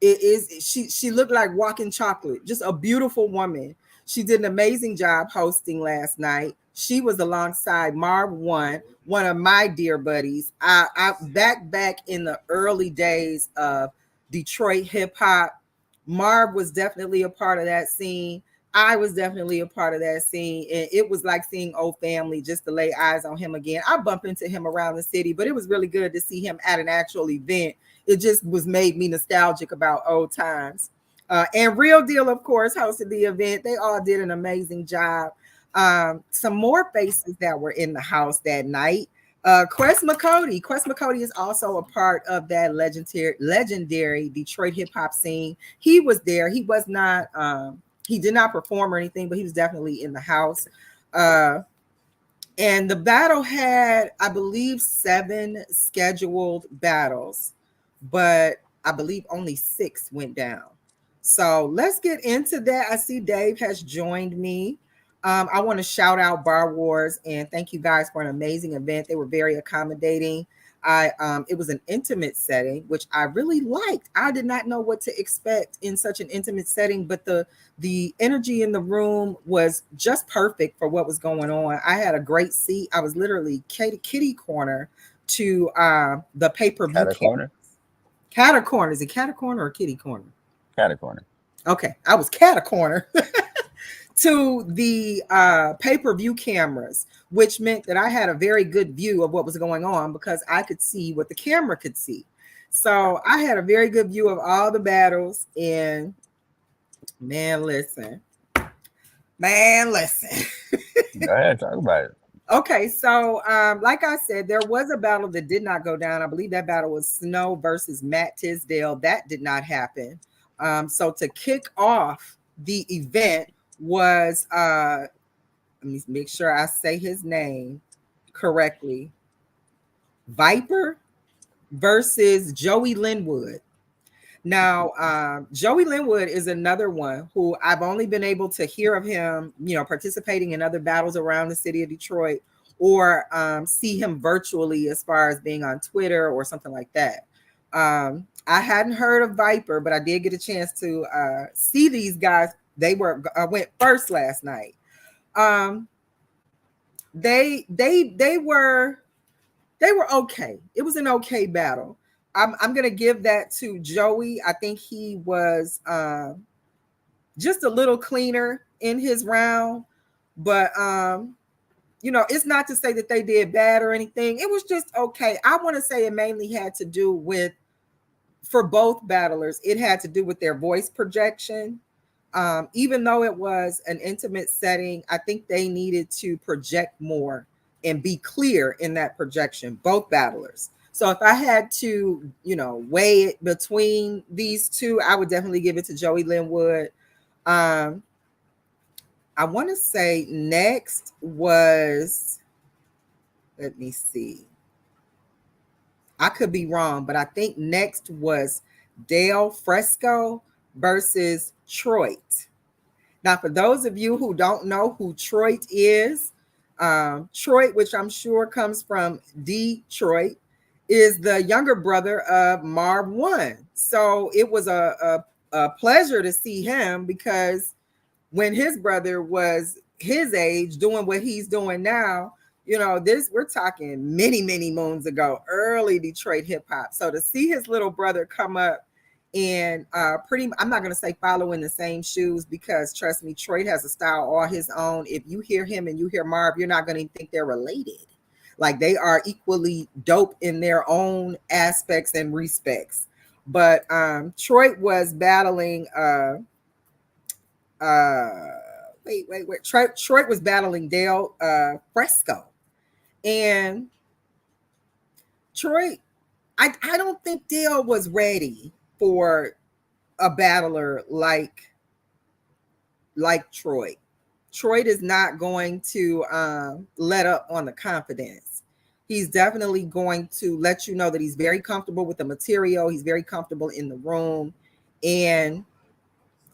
it is. She looked like walking chocolate. Just a beautiful woman. She did an amazing job hosting last night. She was alongside Marv One of my dear buddies. I back in the early days of Detroit hip hop. Marv was definitely a part of that scene. I was definitely a part of that scene. And it was like seeing old family just to lay eyes on him again. I bump into him around the city, but it was really good to see him at an actual event. It just was made me nostalgic about old times. And Real Deal, of course, hosted the event. They all did an amazing job. Some more faces that were in the house that night. Quest McCody. Quest McCody is also a part of that legendary Detroit hip hop scene. He was there. He was not. He did not perform or anything, but he was definitely in the house. And the battle had, I believe, 7 scheduled battles, but I believe only 6 went down. So let's get into that. I see Dave has joined me. I want to shout out Bar Wars and thank you guys for an amazing event. They were very accommodating. It was an intimate setting, which I really liked. I did not know what to expect in such an intimate setting, but the energy in the room was just perfect for what was going on. I had a great seat. I was literally kitty corner to the pay-per-view. Cat corner. Cat corner. Is it cat corner or kitty corner? Cat corner. Okay, I was cat corner. To the pay-per-view cameras, which meant that I had a very good view of what was going on because I could see what the camera could see. So I had a very good view of all the battles. And man, listen. Go ahead, talk about it. Okay, so like I said, there was a battle that did not go down. I believe that battle was Snow versus Matt Tisdale. That did not happen. So to kick off the event was let me make sure I say his name correctly. Viper versus Joey Linwood. Now, Joey Linwood is another one who I've only been able to hear of him, participating in other battles around the city of Detroit, or see him virtually as far as being on Twitter or something like that. I hadn't heard of Viper, but I did get a chance to see these guys. They went first last night. They were okay. It was an okay battle. I'm gonna give that to Joey. I think he was just a little cleaner in his round, but it's not to say that they did bad or anything. It was just okay. I want to say it mainly had to do with, for both battlers, it had to do with their voice projection. Even though it was an intimate setting, I think they needed to project more and be clear in that projection, both battlers. So if I had to, weigh it between these two, I would definitely give it to Joey Linwood. I want to say next was, let me see. I could be wrong, but I think next was Dale Fresco versus Troit. Now, for those of you who don't know who Troit is, Troit, which I'm sure comes from Detroit, is the younger brother of Marv One. So it was a pleasure to see him, because when his brother was his age doing what he's doing now, we're talking many, many moons ago, early Detroit hip hop. So to see his little brother come up and I'm not going to say follow in the same shoes, because trust me, Troy has a style all his own. If you hear him and you hear Marv, you're not going to think they're related. Like, they are equally dope in their own aspects and respects. But Troy was battling Troy was battling Dale Fresco. And Troy, I don't think Dale was ready for a battler like Troy. Troy is not going to let up on the confidence. He's definitely going to let you know that he's very comfortable with the material. He's very comfortable in the room, and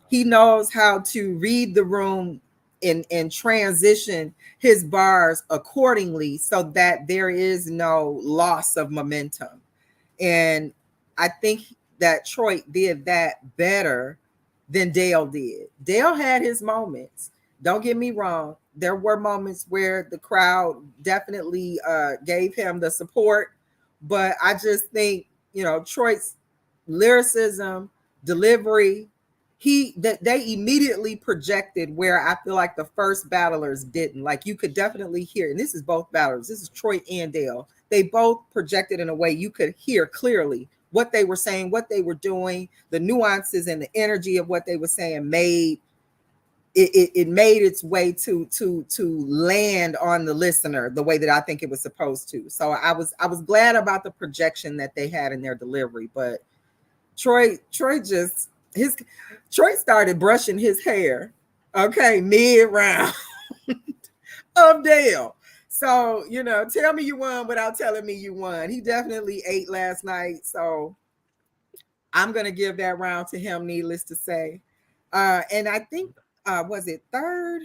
he knows how to read the room and transition his bars accordingly so that there is no loss of momentum. And I think that Troy did that better than Dale did. Dale had his moments. Don't get me wrong. There were moments where the crowd definitely gave him the support, but I just think, Troy's lyricism, delivery, that they immediately projected where I feel like the first battlers didn't. Like you could definitely hear, and this is both battlers. This is Troy and Dale. They both projected in a way you could hear clearly what they were saying, what they were doing, the nuances and the energy of what they were saying made it made its way to land on the listener the way that I think it was supposed to. So I was glad about the projection that they had in their delivery. But Troy started brushing his hair, okay, mid round of Dale. So, tell me you won without telling me you won. He definitely ate last night. So I'm going to give that round to him, needless to say. And I think, was it third?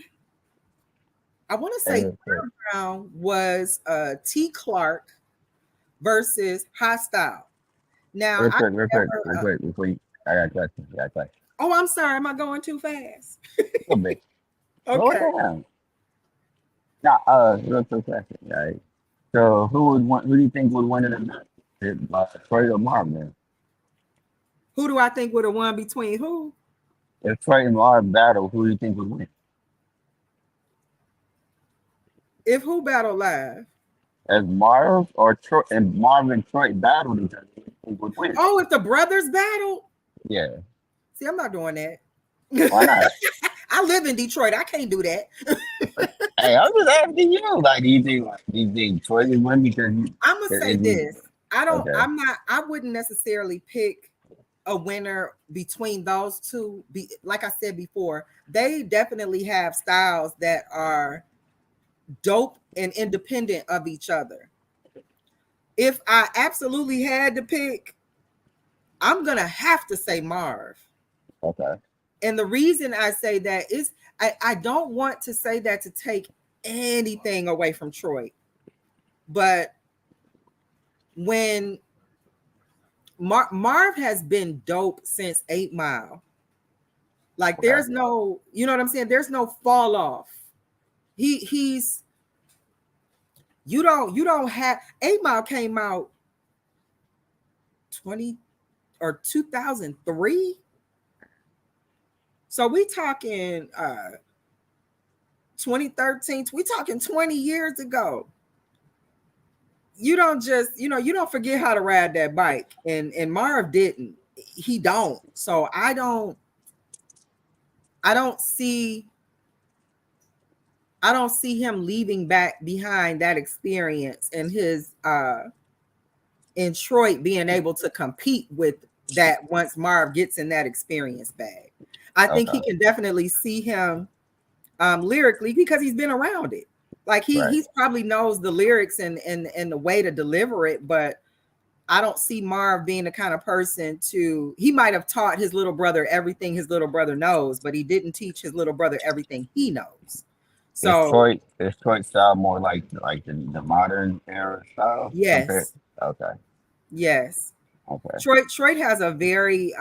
I want to say third round was T. Clark versus Hostile. Now, real quick, before you, I got a question. Oh, I'm sorry. Am I going too fast? A little bit. Okay. Slow down. Nah, real quick question, right? So who do you think would win in the match? Troy or Marv, man? Who do I think would have won between who? If Troy and Marv battle, who do you think would win? If who battled live? As Marv or Troy and Marv and Troy battled each other, who do you think would win? Oh, if the brothers battled? Yeah. See, I'm not doing that. Why not? I live in Detroit. I can't do that. Hey, I'm just asking you. Like, do you think Troy would win because I'm gonna say this. Okay. I wouldn't necessarily pick a winner between those two. Like I said before, they definitely have styles that are dope and independent of each other. If I absolutely had to pick, I'm gonna have to say Marv. Okay. And the reason I say that is I don't want to say that to take anything away from Troy. But when Marv has been dope since 8 Mile. Like there's no, you know what I'm saying? There's no fall off. He's you don't have 8 Mile came out 2003. So we talking 2013, we talking 20 years ago. You don't just, you don't forget how to ride that bike. And Marv didn't. He don't. So I don't see him leaving back behind that experience and his in Detroit being able to compete with that once Marv gets in that experience bag. I think he can definitely see him lyrically because he's been around it. Like he's probably knows the lyrics and the way to deliver it, but I don't see Marv being the kind of person he might have taught his little brother everything his little brother knows, but he didn't teach his little brother everything he knows. So is Detroit style more like the modern era style? Yes. Okay. Yes. Okay. Detroit has a very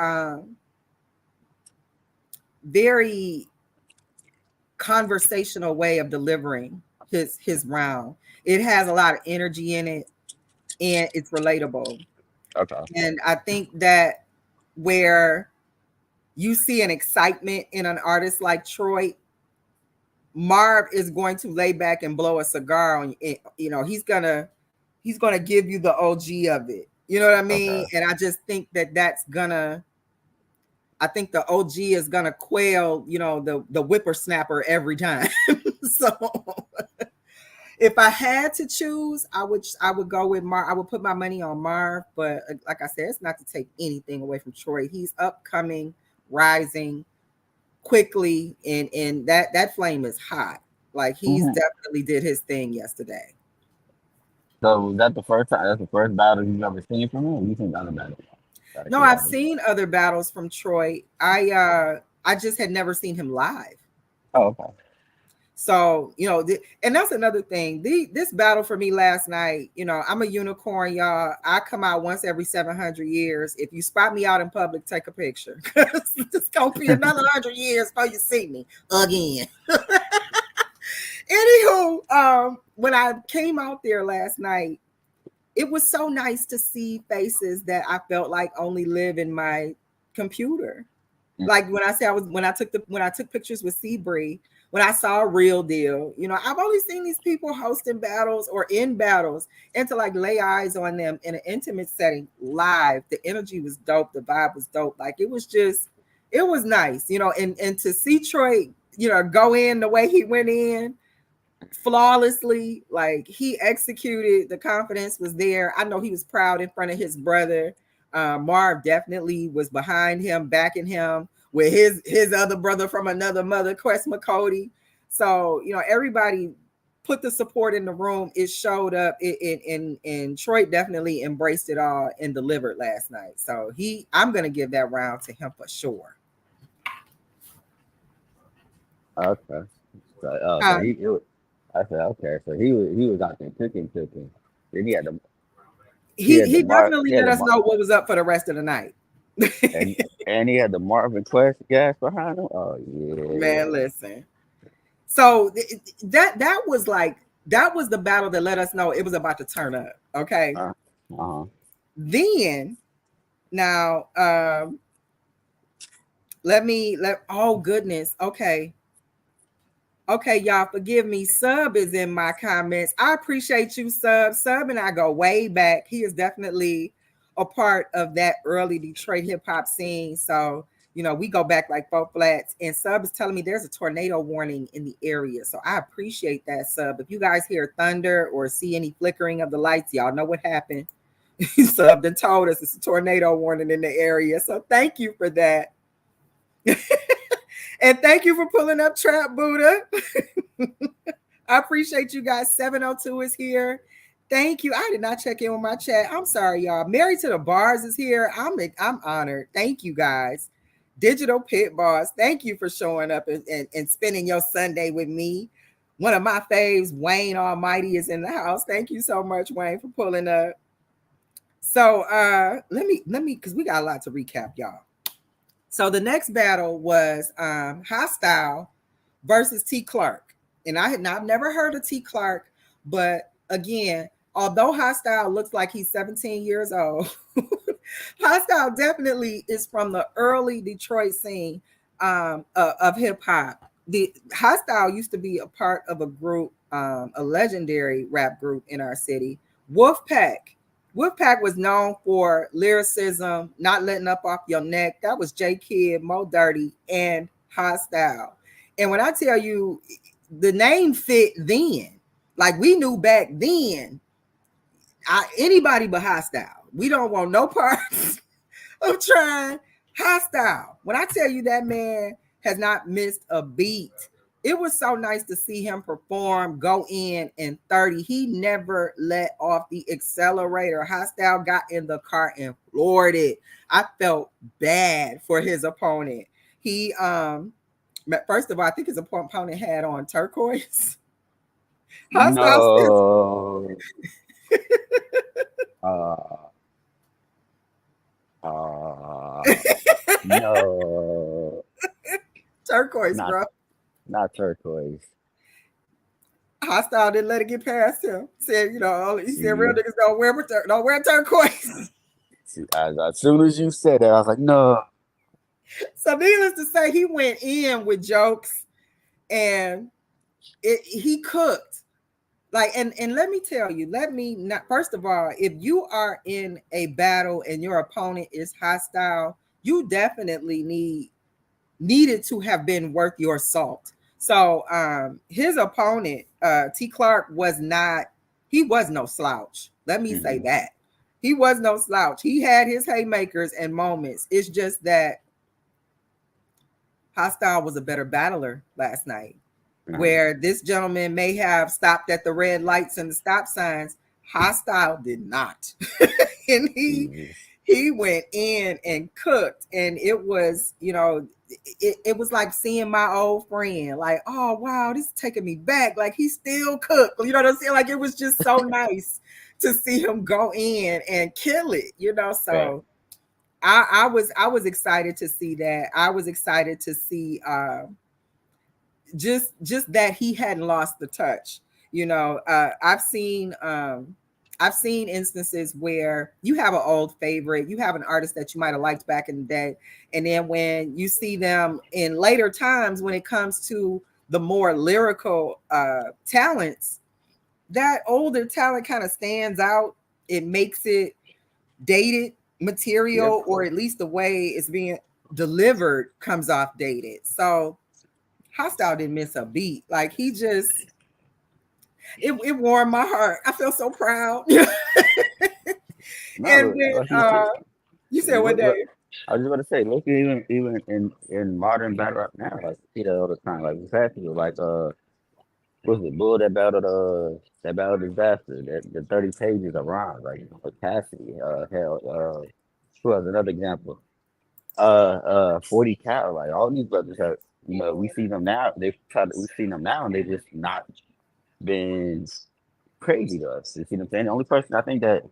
very conversational way of delivering his round. It has a lot of energy in it and it's relatable. Okay. And I think that where you see an excitement in an artist like Troy, Marv is going to lay back and blow a cigar on you. He's gonna give you the OG of it. You know what I mean? Okay. And I just think I think the OG is gonna quail, the whippersnapper every time. So if I had to choose, I would go with Marv. I would put my money on Marv, but like I said, it's not to take anything away from Troy. He's upcoming, rising quickly, and that flame is hot. Like he's definitely did his thing yesterday. So was that the first time? That's the first battle you've ever seen from him? Or you think other battles? No, I've seen other battles from Troy. I just had never seen him live. Oh, okay. So, and that's another thing. This battle for me last night, I'm a unicorn, y'all. I come out once every 700 years. If you spot me out in public, take a picture. It's going to be another 100 years before you see me again. Anywho, when I came out there last night, it was so nice to see faces that I felt like only live in my computer. Like when I took pictures with Seabree, when I saw a real deal, I've only seen these people hosting battles or in battles, and to like lay eyes on them in an intimate setting live. The energy was dope, the vibe was dope. Like it was nice, and to see Troy, go in the way he went in flawlessly, like he executed. The confidence was there. I know he was proud in front of his brother. Marv definitely was behind him, backing him with his other brother from another mother, Quest McCody. So everybody put the support in the room. It showed up. And Troy definitely embraced it all and delivered last night. So I'm gonna give that round to him for sure. Okay. So Um, I said okay. So he was out there cooking. Then he he had the he Mark definitely he had let the us Mark know what was up for the rest of the night. and he had the Marvin Quest gas behind him. Oh Man, yeah. listen. So that was like that was the battle that let us know it was about to turn up. Okay. Uh-huh. Then now let oh goodness. Okay. Okay, y'all forgive me. Sub is in my comments. I appreciate you, Sub. Sub and I go way back. He is definitely a part of that early Detroit hip hop scene. So, we go back like four flats. And Sub is telling me there's a tornado warning in the area. So I appreciate that, Sub. If you guys hear thunder or see any flickering of the lights, y'all know what happened. Sub then told us it's a tornado warning in the area. So thank you for that. And thank you for pulling up Trap Buddha. I appreciate you guys. 702 is here. Thank you. I did not check in with my chat. I'm sorry, y'all. Married to the Bars is here. I'm honored. Thank you guys. Digital Pit Bars. Thank you for showing up and spending your Sunday with me. One of my faves, Wayne Almighty, is in the house. Thank you so much, Wayne, for pulling up. So let me because we got a lot to recap, y'all. So the next battle was Hostile versus T Clark. And I've never heard of T Clark, but again, although Hostile looks like he's 17 years old, Hostile definitely is from the early Detroit scene of hip hop. The Hostile used to be a part of a group, a legendary rap group in our city, Wolfpack. Wolfpack was known for lyricism, not letting up off your neck. That was J Kidd, Mo Dirty, and Hostile. And when I tell you the name fit then, like we knew back then, anybody but Hostile. We don't want no parts of trying Hostile. When I tell you that man has not missed a beat, it was so nice to see him perform, go in 30. He never let off the accelerator. Hostile got in the car and floored it. I felt bad for his opponent. He first of all, I think his opponent had on turquoise. Hostile No. uh, no. turquoise, Not bro. not turquoise. Hostile didn't let it get past him. Said, he said real See, niggas don't wear turquoise. as soon as you said that, I was like, no. So needless to say, he went in with jokes and he cooked. Like, and let me tell you, first of all, if you are in a battle and your opponent is hostile, you definitely needed to have been worth your salt. So his opponent, T Clark, was no slouch. Let me say Mhm. that. He was no slouch. He had his haymakers and moments. It's just that Hostile was a better battler last night. Mhm. Where this gentleman may have stopped at the red lights and the stop signs, Hostile did not. And Jesus. he went in and cooked, and it was it was like seeing my old friend, like, oh wow, this is taking me back, like he still cooked, you know what I'm saying? Like it was just so nice to see him go in and kill it, Right. so I was excited to see that. I was excited to see just that he hadn't lost the touch. I've seen I've seen instances where you have an old favorite, you have an artist that you might have liked back in the day, and then when you see them in later times, when it comes to the more lyrical talents, that older talent kind of stands out. It makes it dated Yeah. material, or at least the way it's being delivered comes off dated. So Hostile didn't miss a beat. Like he just, it warmed my heart. I feel so proud. No, And but then like you said, you said what look, day? I was just gonna say, look, even in modern battle rap now, I see that all the time. Like we've had people like what's it, Bull that battled disaster, that the 30 pages of rhymes, like Cassidy, hell, who has another example? 40 Cal, like all these brothers have, we see them now. We've seen them now, and they just not been crazy to us. You see what I'm saying? The only person I think that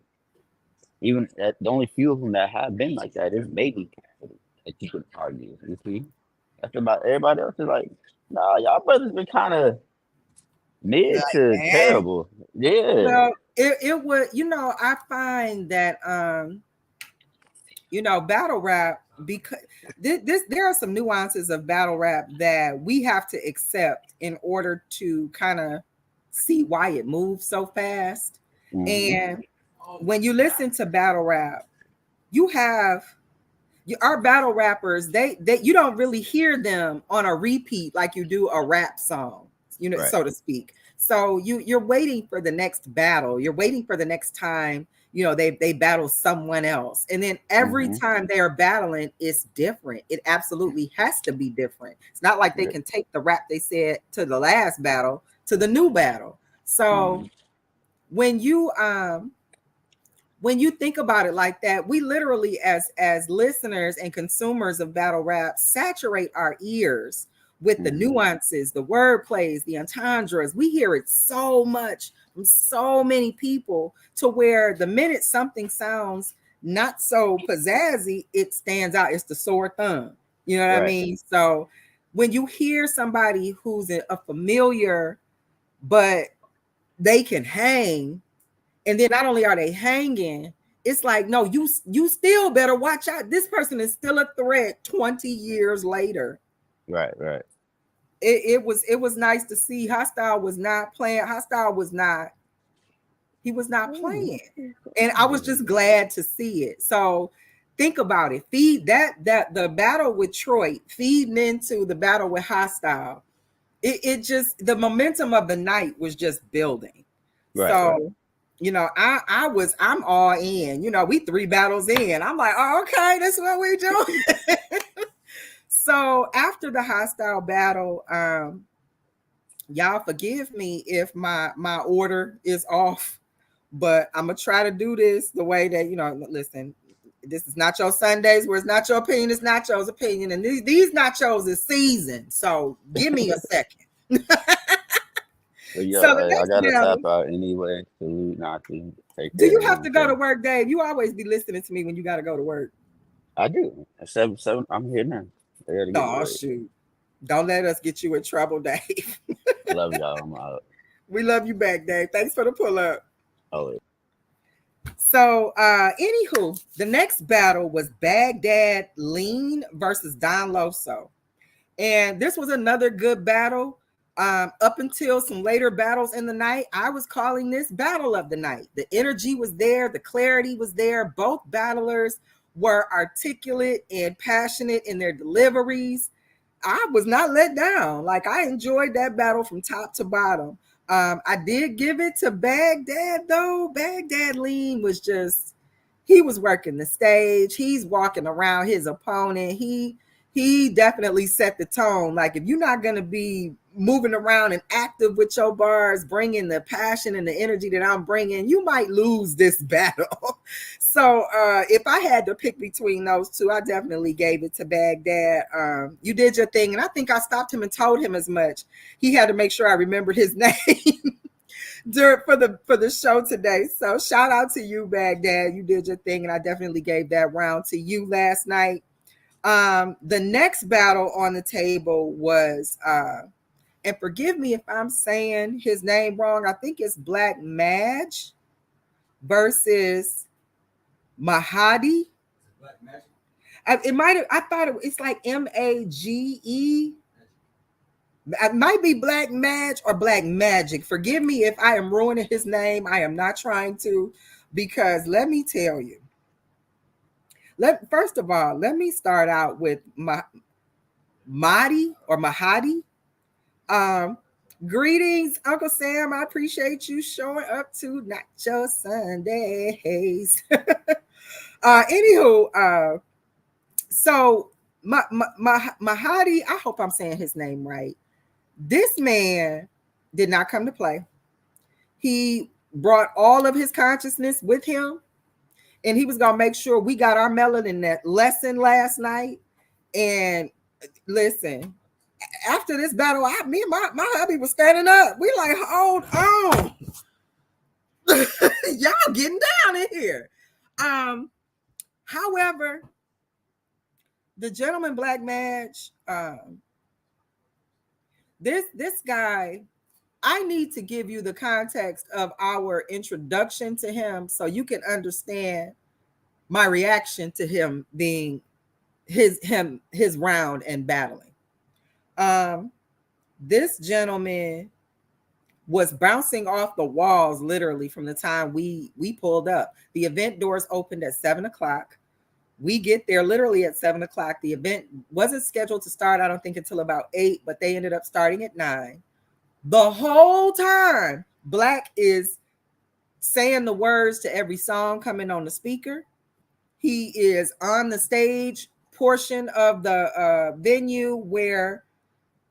even that the only few of them that have been like that is maybe Cassidy, that you could argue. You see, that's about everybody else is like, nah, y'all brothers been kind of mid to Eh. terrible. Yeah, Well, it would, I find that battle rap, because there are some nuances of battle rap that we have to accept in order to kind of see why it moves so fast. hmm, And when you listen to battle rap, you have our battle rappers, they you don't really hear them on a repeat like you do a rap song, right, so to speak. So you're waiting for the next battle, you're waiting for the next time, they battle someone else, and then every hmm, time they are battling, it's different. It absolutely has to be different. It's not like they yeah, can take the rap they said to the last battle to the new battle. So hmm, when you think about it like that, we literally, as listeners and consumers of battle rap, saturate our ears with the hmm, nuances, the word plays, the entendres. We hear it so much from so many people, to where the minute something sounds not so pizzazzy, it stands out. It's the sore thumb. You know what I right, mean? So when you hear somebody who's a familiar, but they can hang, and then not only are they hanging, it's like, no, you still better watch out. This person is still a threat 20 years later. right. It was nice to see. Hostile was not playing. He was not playing. And I was just glad to see it. So think about it. Feed that the battle with Troy feeding into the battle with Hostile. It just, the momentum of the night was just building. Right. So, I'm all in. We 3 battles in. I'm like, oh, okay, that's what we do. So after the Hostile battle, y'all forgive me if my order is off, but I'm gonna try to do this the way that, listen, this is not your Sundays where it's not your opinion, it's Nacho's opinion, and these Nachos is seasoned. So give me a second. But So yo, the I next gotta tap battle. out anyway. Salute, Nazi. Take Do care, you have man. to go to So work, Dave? You always be listening to me when you got to go to work. I do. At 7, I'm here now. I gotta get to Oh, work. shoot. Don't let us get you in trouble, Dave. I love y'all. I'm out. We love you back, Dave. Thanks for the pull up. Oh, So, anywho, the next battle was Baghdad Lean versus Don Loso. And this was another good battle. Up until some later battles in the night, I was calling this battle of the night. The energy was there, the clarity was there. Both battlers were articulate and passionate in their deliveries. I was not let down. Like, I enjoyed that battle from top to bottom. I did give it to Baghdad though. Baghdad Lean was just, he was working the stage. He's walking around his opponent. He definitely set the tone. Like, if you're not going to be moving around and active with your bars, bringing the passion and the energy that I'm bringing, you might lose this battle. So if I had to pick between those two, I definitely gave it to Baghdad. You did your thing, and I think I stopped him and told him as much. He had to make sure I remembered his name for the show today. So shout out to you, Baghdad. You did your thing, and I definitely gave that round to you last night. The next battle on the table was and forgive me if I'm saying his name wrong, I think it's Black Madge versus Mahadi. It might have, I thought it's like MAGE. It might be Black Mag or Black Magic. Forgive me if I am ruining his name. I am not trying to, because let me tell you. First of all, let me start out with Mahdi or Mahadi. Greetings, Uncle Sam. I appreciate you showing up to Nacho Sundays. Anywho, so Mahadi, I hope I'm saying his name right. This man did not come to play. He brought all of his consciousness with him, and he was gonna make sure we got our melanin that lesson last night. And listen, after this battle, me and my hubby was standing up. We like, hold on. Y'all getting down in here. However, the gentleman Black Madge, this guy, I need to give you the context of our introduction to him so you can understand my reaction to him being his round and battling. This gentleman was bouncing off the walls literally from the time we pulled up. The event doors opened at 7:00. We get there literally at 7:00. The event wasn't scheduled to start, I don't think, until about 8, but they ended up starting at 9. The whole time, Black is saying the words to every song coming on the speaker. He is on the stage portion of the venue where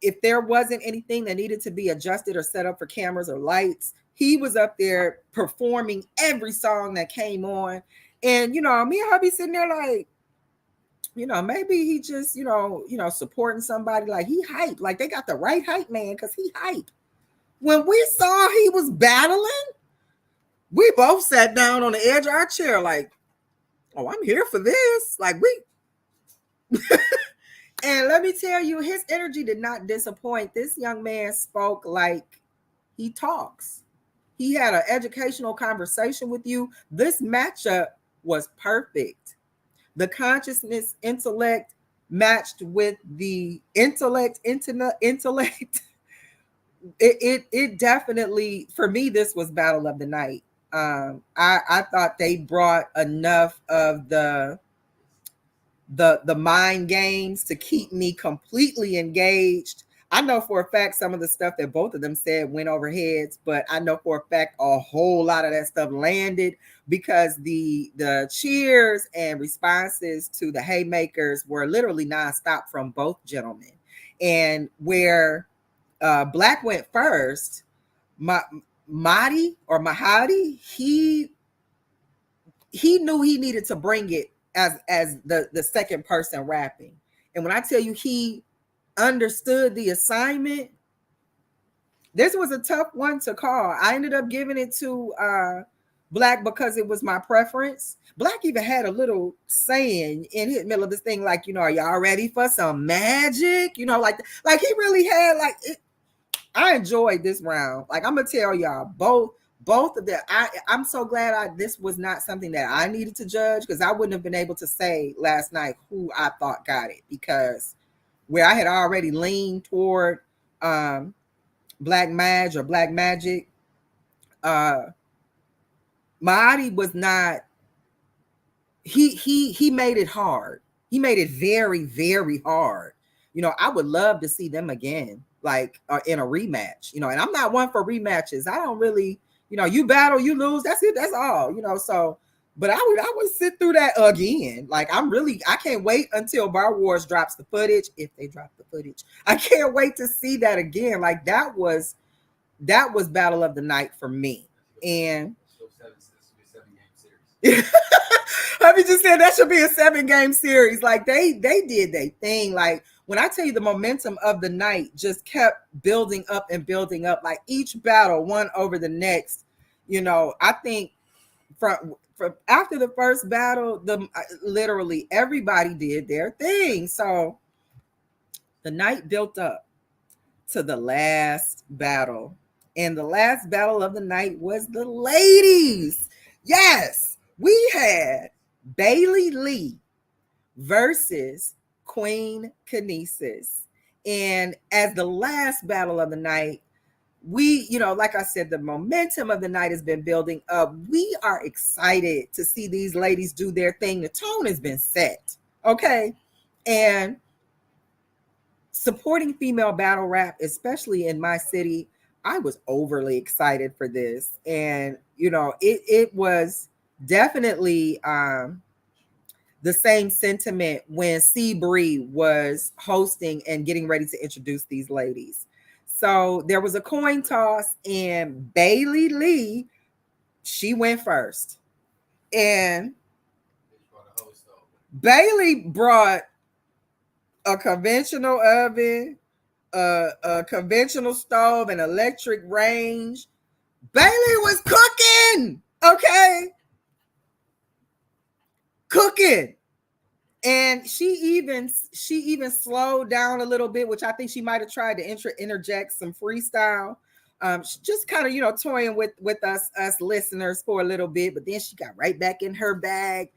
if there wasn't anything that needed to be adjusted or set up for cameras or lights, he was up there performing every song that came on. And, me and hubby sitting there like, maybe he just, supporting somebody. Like, he hype. Like, they got the right hype man because he hype. When we saw he was battling, we both sat down on the edge of our chair like, oh, I'm here for this. Like, and let me tell you, his energy did not disappoint. This young man spoke like he talks. He had an educational conversation with you. This matchup was perfect. The consciousness intellect matched with the intellect. It definitely, for me, this was battle of the night. I thought they brought enough of the mind games to keep me completely engaged. I know for a fact some of the stuff that both of them said went over heads, but I know for a fact a whole lot of that stuff landed because the cheers and responses to the haymakers were literally nonstop from both gentlemen. And where Black went first, Mahdi, he knew he needed to bring it as the second person rapping. And when I tell you he understood the assignment, this was a tough one to call. I ended up giving it to Black because it was my preference. Black even had a little saying in the middle of this thing, like, are y'all ready for some magic? Like he really had like it. I enjoyed this round. Like, I'm gonna tell y'all, both of them. I'm so glad this was not something that I needed to judge, because I wouldn't have been able to say last night who I thought got it, because where I had already leaned toward Black Mag or Black Magic, Mahdi was not. He made it hard. He made it very, very hard. I would love to see them again, like in a rematch. And I'm not one for rematches. I don't really. You battle, you lose. That's it. That's all. So, but I would sit through that again. Like, I can't wait until Bar Wars drops the footage. If they drop the footage, I can't wait to see that again. Like, that was battle of the night for me. And I just said that should be a 7-game series. Like, they did their thing. Like, when I tell you the momentum of the night just kept building up and building up, like each battle one over the next. I think from after the first battle, literally everybody did their thing. So the night built up to the last battle, and the last battle of the night was the ladies. Yes, we had Bailey Lee versus Queen Kinesis. And as the last battle of the night, we, like I said, the momentum of the night has been building up. We are excited to see these ladies do their thing. The tone has been set. Okay. And supporting female battle rap, especially in my city, I was overly excited for this. And, it was definitely the same sentiment when C. Bree was hosting and getting ready to introduce these ladies. So there was a coin toss, and Bailey Lee, she went first. And Bailey brought a conventional oven, a conventional stove, an electric range. Bailey was cooking, okay? Cooking. And she even slowed down a little bit, which I think she might have tried to interject some freestyle. Just kind of, toying with us listeners for a little bit, but then she got right back in her bag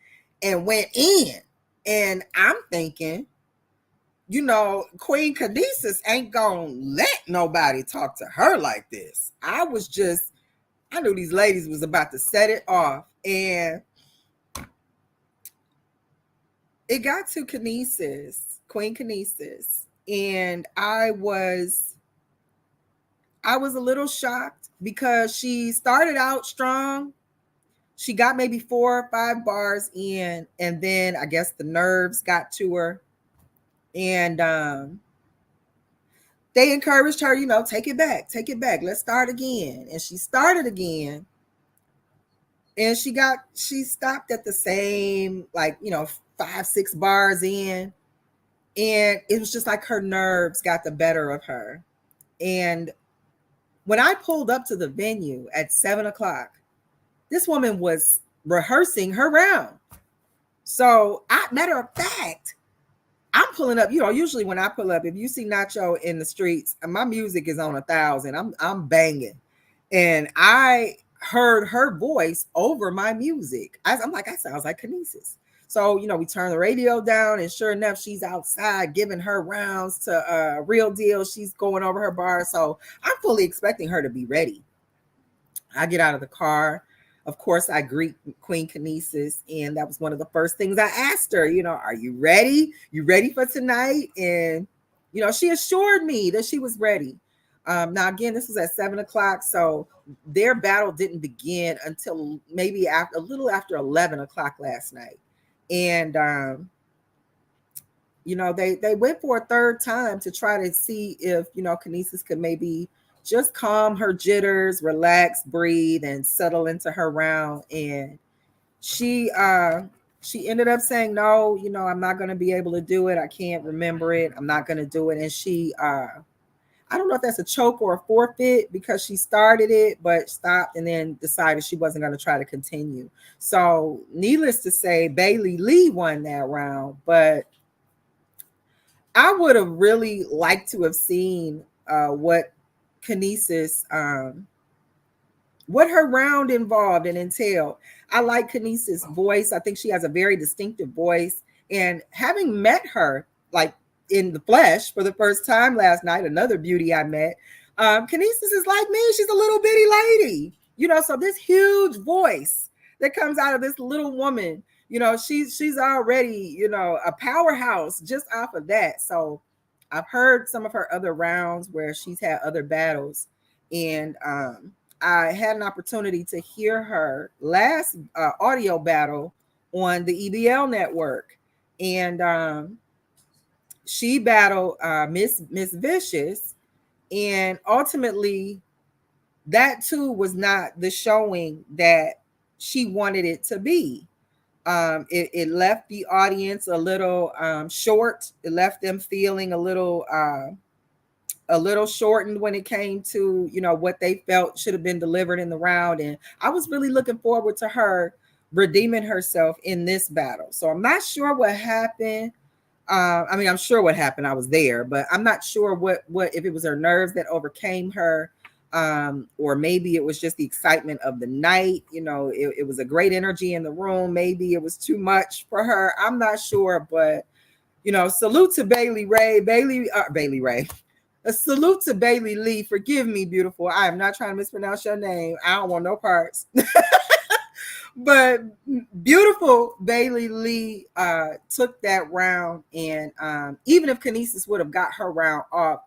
and went in. And I'm thinking, Queen Kinesis ain't gonna let nobody talk to her like this. I knew these ladies was about to set it off, and it got to Queen Kinesis, and I was a little shocked because she started out strong. She got maybe 4 or 5 bars in, and then I guess the nerves got to her, and they encouraged her, take it back, let's start again. And she started again, and she stopped at the same, 5-6 bars in, and it was just like her nerves got the better of her. And when I pulled up to the venue at 7:00, this woman was rehearsing her round. So, matter of fact, I'm pulling up. Usually when I pull up, if you see Nacho in the streets, my music is on 1,000. I'm banging, and I heard her voice over my music. I'm like, that sounds like Kinesis. So, we turn the radio down, and sure enough, she's outside giving her rounds to Real Deal. She's going over her bar. So I'm fully expecting her to be ready. I get out of the car. Of course, I greet Queen Kinesis, and that was one of the first things I asked her, are you ready? You ready for tonight? And, she assured me that she was ready. Now, again, this was at 7:00, so their battle didn't begin until maybe a little after 11:00 last night. And, they went for a third time to try to see if, Kinesis could maybe just calm her jitters, relax, breathe, and settle into her round. And she ended up saying, no, I'm not going to be able to do it. I can't remember it. I'm not going to do it. And she, I don't know if that's a choke or a forfeit, because she started it, but stopped and then decided she wasn't going to try to continue. So needless to say, Bailey Lee won that round, but I would have really liked to have seen what Kinesis, what her round involved and entailed. I like Kinesis' voice. I think she has a very distinctive voice. And having met her, in the flesh for the first time last night, another beauty I met, Kinesis is like me. She's a little bitty lady, so this huge voice that comes out of this little woman, she's already, a powerhouse just off of that. So I've heard some of her other rounds where she's had other battles, and I had an opportunity to hear her last audio battle on the EBL network, and she battled Miss Vicious, and ultimately that too was not the showing that she wanted it to be. It left the audience a little short. It left them feeling a little shortened when it came to, what they felt should have been delivered in the round. And I was really looking forward to her redeeming herself in this battle. So I'm not sure what happened. I'm sure what happened. I was there, but I'm not sure what if it was her nerves that overcame her. or maybe it was just the excitement of the night. You know, it was a great energy in the room. Maybe it was too much for her. I'm not sure, but you know, salute to Bailey Ray. A salute to Bailey Lee. Forgive me, beautiful. I am not trying to mispronounce your name. I don't want no parts. But beautiful Bailey Lee took that round, and even if Kinesis would have got her round off,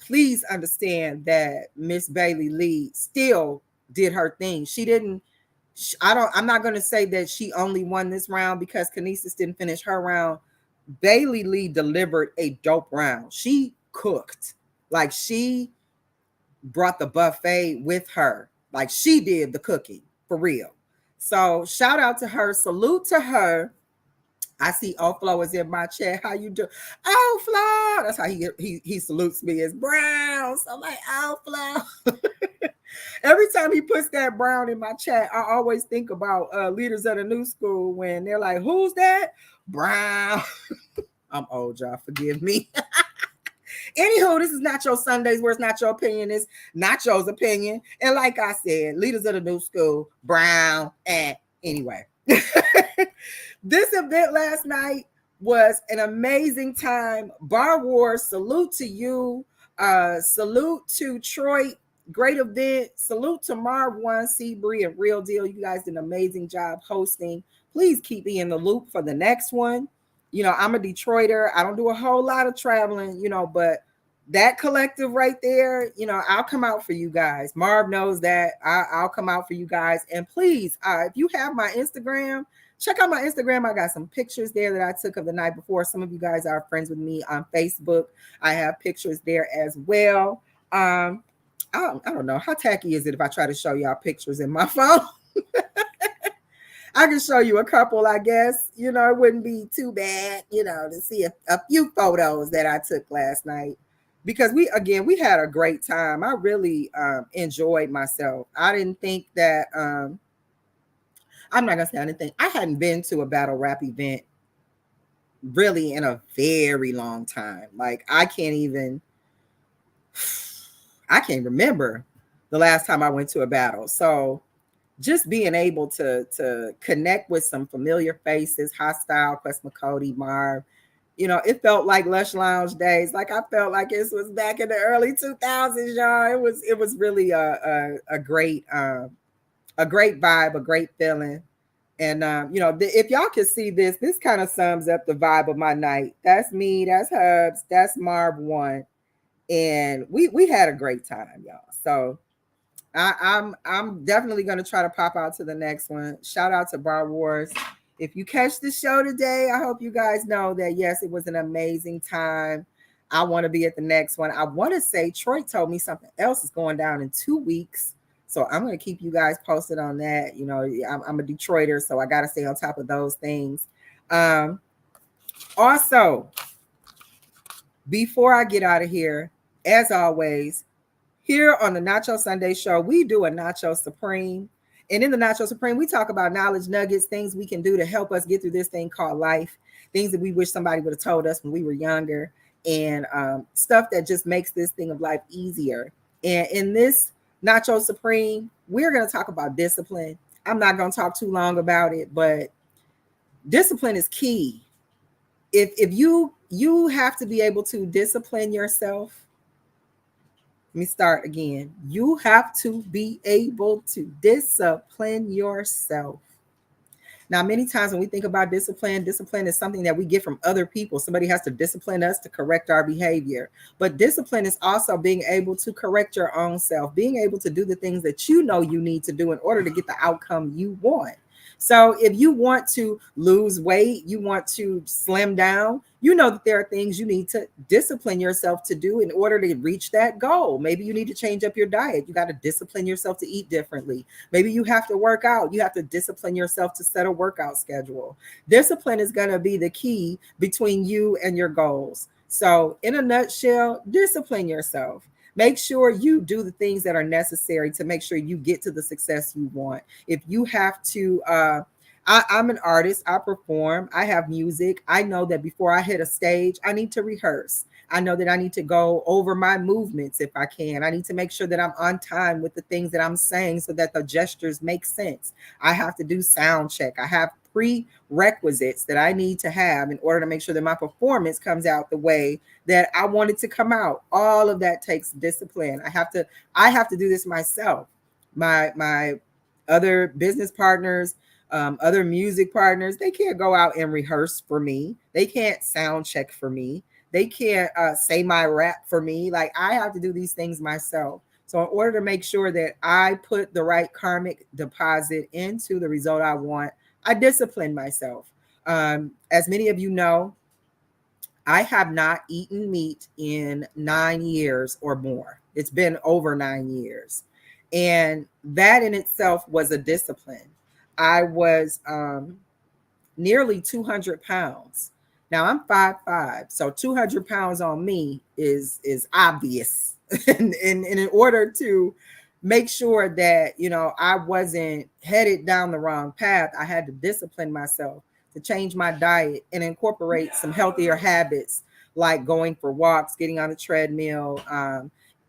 please understand that Miss Bailey Lee still did her thing. She didn't. I'm not going to say that she only won this round because Kinesis didn't finish her round. Bailey Lee delivered a dope round. She cooked, like she brought the buffet with her, like she did the cooking for real. So shout out to her, salute to her. I see Oflo is in my chat. How you do, Oflo? That's how he salutes me as Brown. So I'm like, Oflo. Every time he puts that Brown in my chat, I always think about leaders of the new school when they're like, who's that? Brown. I'm old, y'all. Forgive me. Anywho, this is Nacho Sundays, where it's not your opinion, it's Nacho's opinion. And like I said, leaders of the new school, Brown, and anyway. This event last night was an amazing time. Bar Wars, salute to you. Salute to Troy. Great event. Salute to Marv One, Seabree, and Real Deal. You guys did an amazing job hosting. Please keep me in the loop for the next one. You know, I'm a Detroiter. I don't do a whole lot of traveling, you know, but that collective right there, you know, I'll come out for you guys. Marv knows that. I'll come out for you guys. And please, if you have my Instagram, check out my Instagram. I got some pictures there that I took of the night before. Some of you guys are friends with me on Facebook. I have pictures there as well. I don't know. How tacky is it if I try to show y'all pictures in my phone? I can show you a couple, I guess. You know, it wouldn't be too bad, you know, to see a few photos that I took last night. Because we had a great time. I really enjoyed myself. I didn't think that, I'm not going to say anything. I hadn't been to a battle rap event really in a very long time. Like, I can't remember the last time I went to a battle. So just being able to connect with some familiar faces, Hostile, Quest McCody, Marv, you know, it felt like Lush Lounge days. Like I felt like this was back in the early 2000s, y'all. It was really a great vibe, a great feeling. And you know, if y'all can see this kind of sums up the vibe of my night. That's me, that's Hubs, that's Marv One, and we had a great time, y'all. So I'm definitely going to try to pop out to the next one. Shout out to Bar Wars. If you catch the show today, I hope you guys know that, yes, it was an amazing time. I want to be at the next one. I want to say Troy told me something else is going down in 2 weeks. So I'm going to keep you guys posted on that. You know, I'm a Detroiter, so I got to stay on top of those things. Also, before I get out of here, as always, here on the Nacho Sunday Show, we do a Nacho Supreme. And in the Nacho Supreme, we talk about knowledge nuggets, things we can do to help us get through this thing called life, things that we wish somebody would have told us when we were younger, and stuff that just makes this thing of life easier. And in this Nacho Supreme, we're going to talk about discipline. I'm not going to talk too long about it, but discipline is key. If you have to be able to discipline yourself. Let me start again. You have to be able to discipline yourself. Now, many times when we think about discipline is something that we get from other people. Somebody has to discipline us to correct our behavior. But discipline is also being able to correct your own self, being able to do the things that you know you need to do in order to get the outcome you want. So if you want to lose weight, you want to slim down, you know that there are things you need to discipline yourself to do in order to reach that goal. Maybe you need to change up your diet. You got to discipline yourself to eat differently. Maybe you have to work out. You have to discipline yourself to set a workout schedule. Discipline is going to be the key between you and your goals. So in a nutshell, discipline yourself. Make sure you do the things that are necessary to make sure you get to the success you want. If you have to, I'm an artist, I perform, I have music. I know that before I hit a stage, I need to rehearse. I know that I need to go over my movements if I can. I need to make sure that I'm on time with the things that I'm saying so that the gestures make sense. I have to do sound check. I have prerequisites that I need to have in order to make sure that my performance comes out the way that I want it to come out. All of that takes discipline. I have to do this myself. My other business partners, other music partners, they can't go out and rehearse for me. They can't sound check for me. They can't say my rap for me. Like, I have to do these things myself. So in order to make sure that I put the right karmic deposit into the result I want, I discipline myself. As many of you know, I have not eaten meat in 9 years or more. It's been over 9 years. And that in itself was a discipline. I was nearly 200 pounds. Now I'm 5'5", so 200 pounds on me is obvious. and in order to make sure that, you know, I wasn't headed down the wrong path, I had to discipline myself to change my diet and incorporate some healthier habits, like going for walks, getting on the treadmill,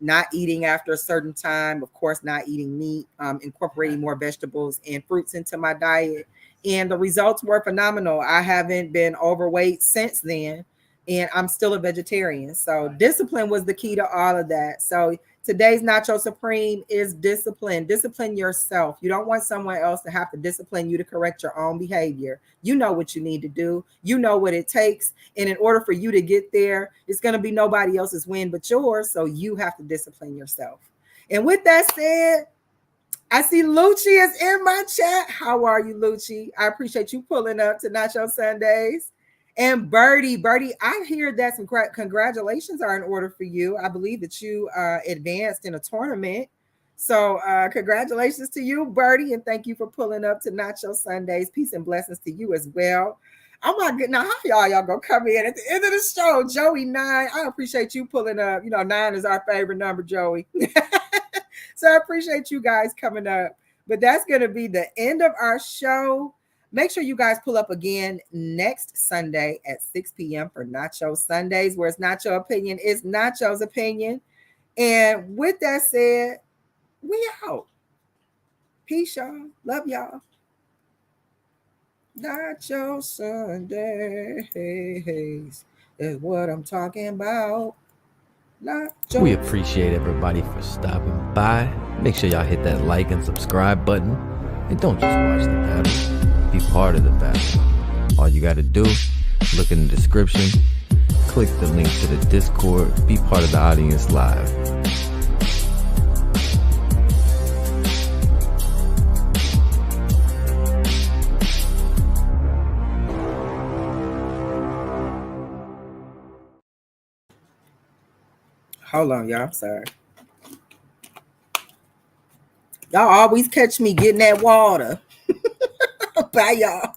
not eating after a certain time, of course, not eating meat, incorporating more vegetables and fruits into my diet. And the results were phenomenal. I haven't been overweight since then, and I'm still a vegetarian. So discipline was the key to all of that. So today's Nacho Supreme is discipline. Discipline yourself. You don't want someone else to have to discipline you to correct your own behavior. You know what you need to do. You know what it takes. And in order for you to get there, it's going to be nobody else's win but yours. So you have to discipline yourself. And with that said, I see Lucci is in my chat. How are you, Lucci? I appreciate you pulling up to Nacho Sundays. And Birdie, I hear that some congratulations are in order for you. I believe that you advanced in a tournament. So congratulations to you, Birdie, and thank you for pulling up to Nacho Sundays. Peace and blessings to you as well. Oh my goodness, now how y'all gonna come in at the end of the show? Joey 9, I appreciate you pulling up. You know, 9 is our favorite number, Joey. So I appreciate you guys coming up. But that's going to be the end of our show. Make sure you guys pull up again next Sunday at 6 p.m. for Nacho Sundays, where it's Nacho Opinion. It's Nacho's Opinion. And with that said, we out. Peace, y'all. Love y'all. Nacho Sundays is what I'm talking about. Nacho. We appreciate everybody for stopping by. Make sure y'all hit that like and subscribe button. And don't just watch the battle. Be part of the battle. All you got to do, look in the description, click the link to the Discord, be part of the audience live. Hold on, y'all. I'm sorry. Y'all always catch me getting that water. Bye, y'all.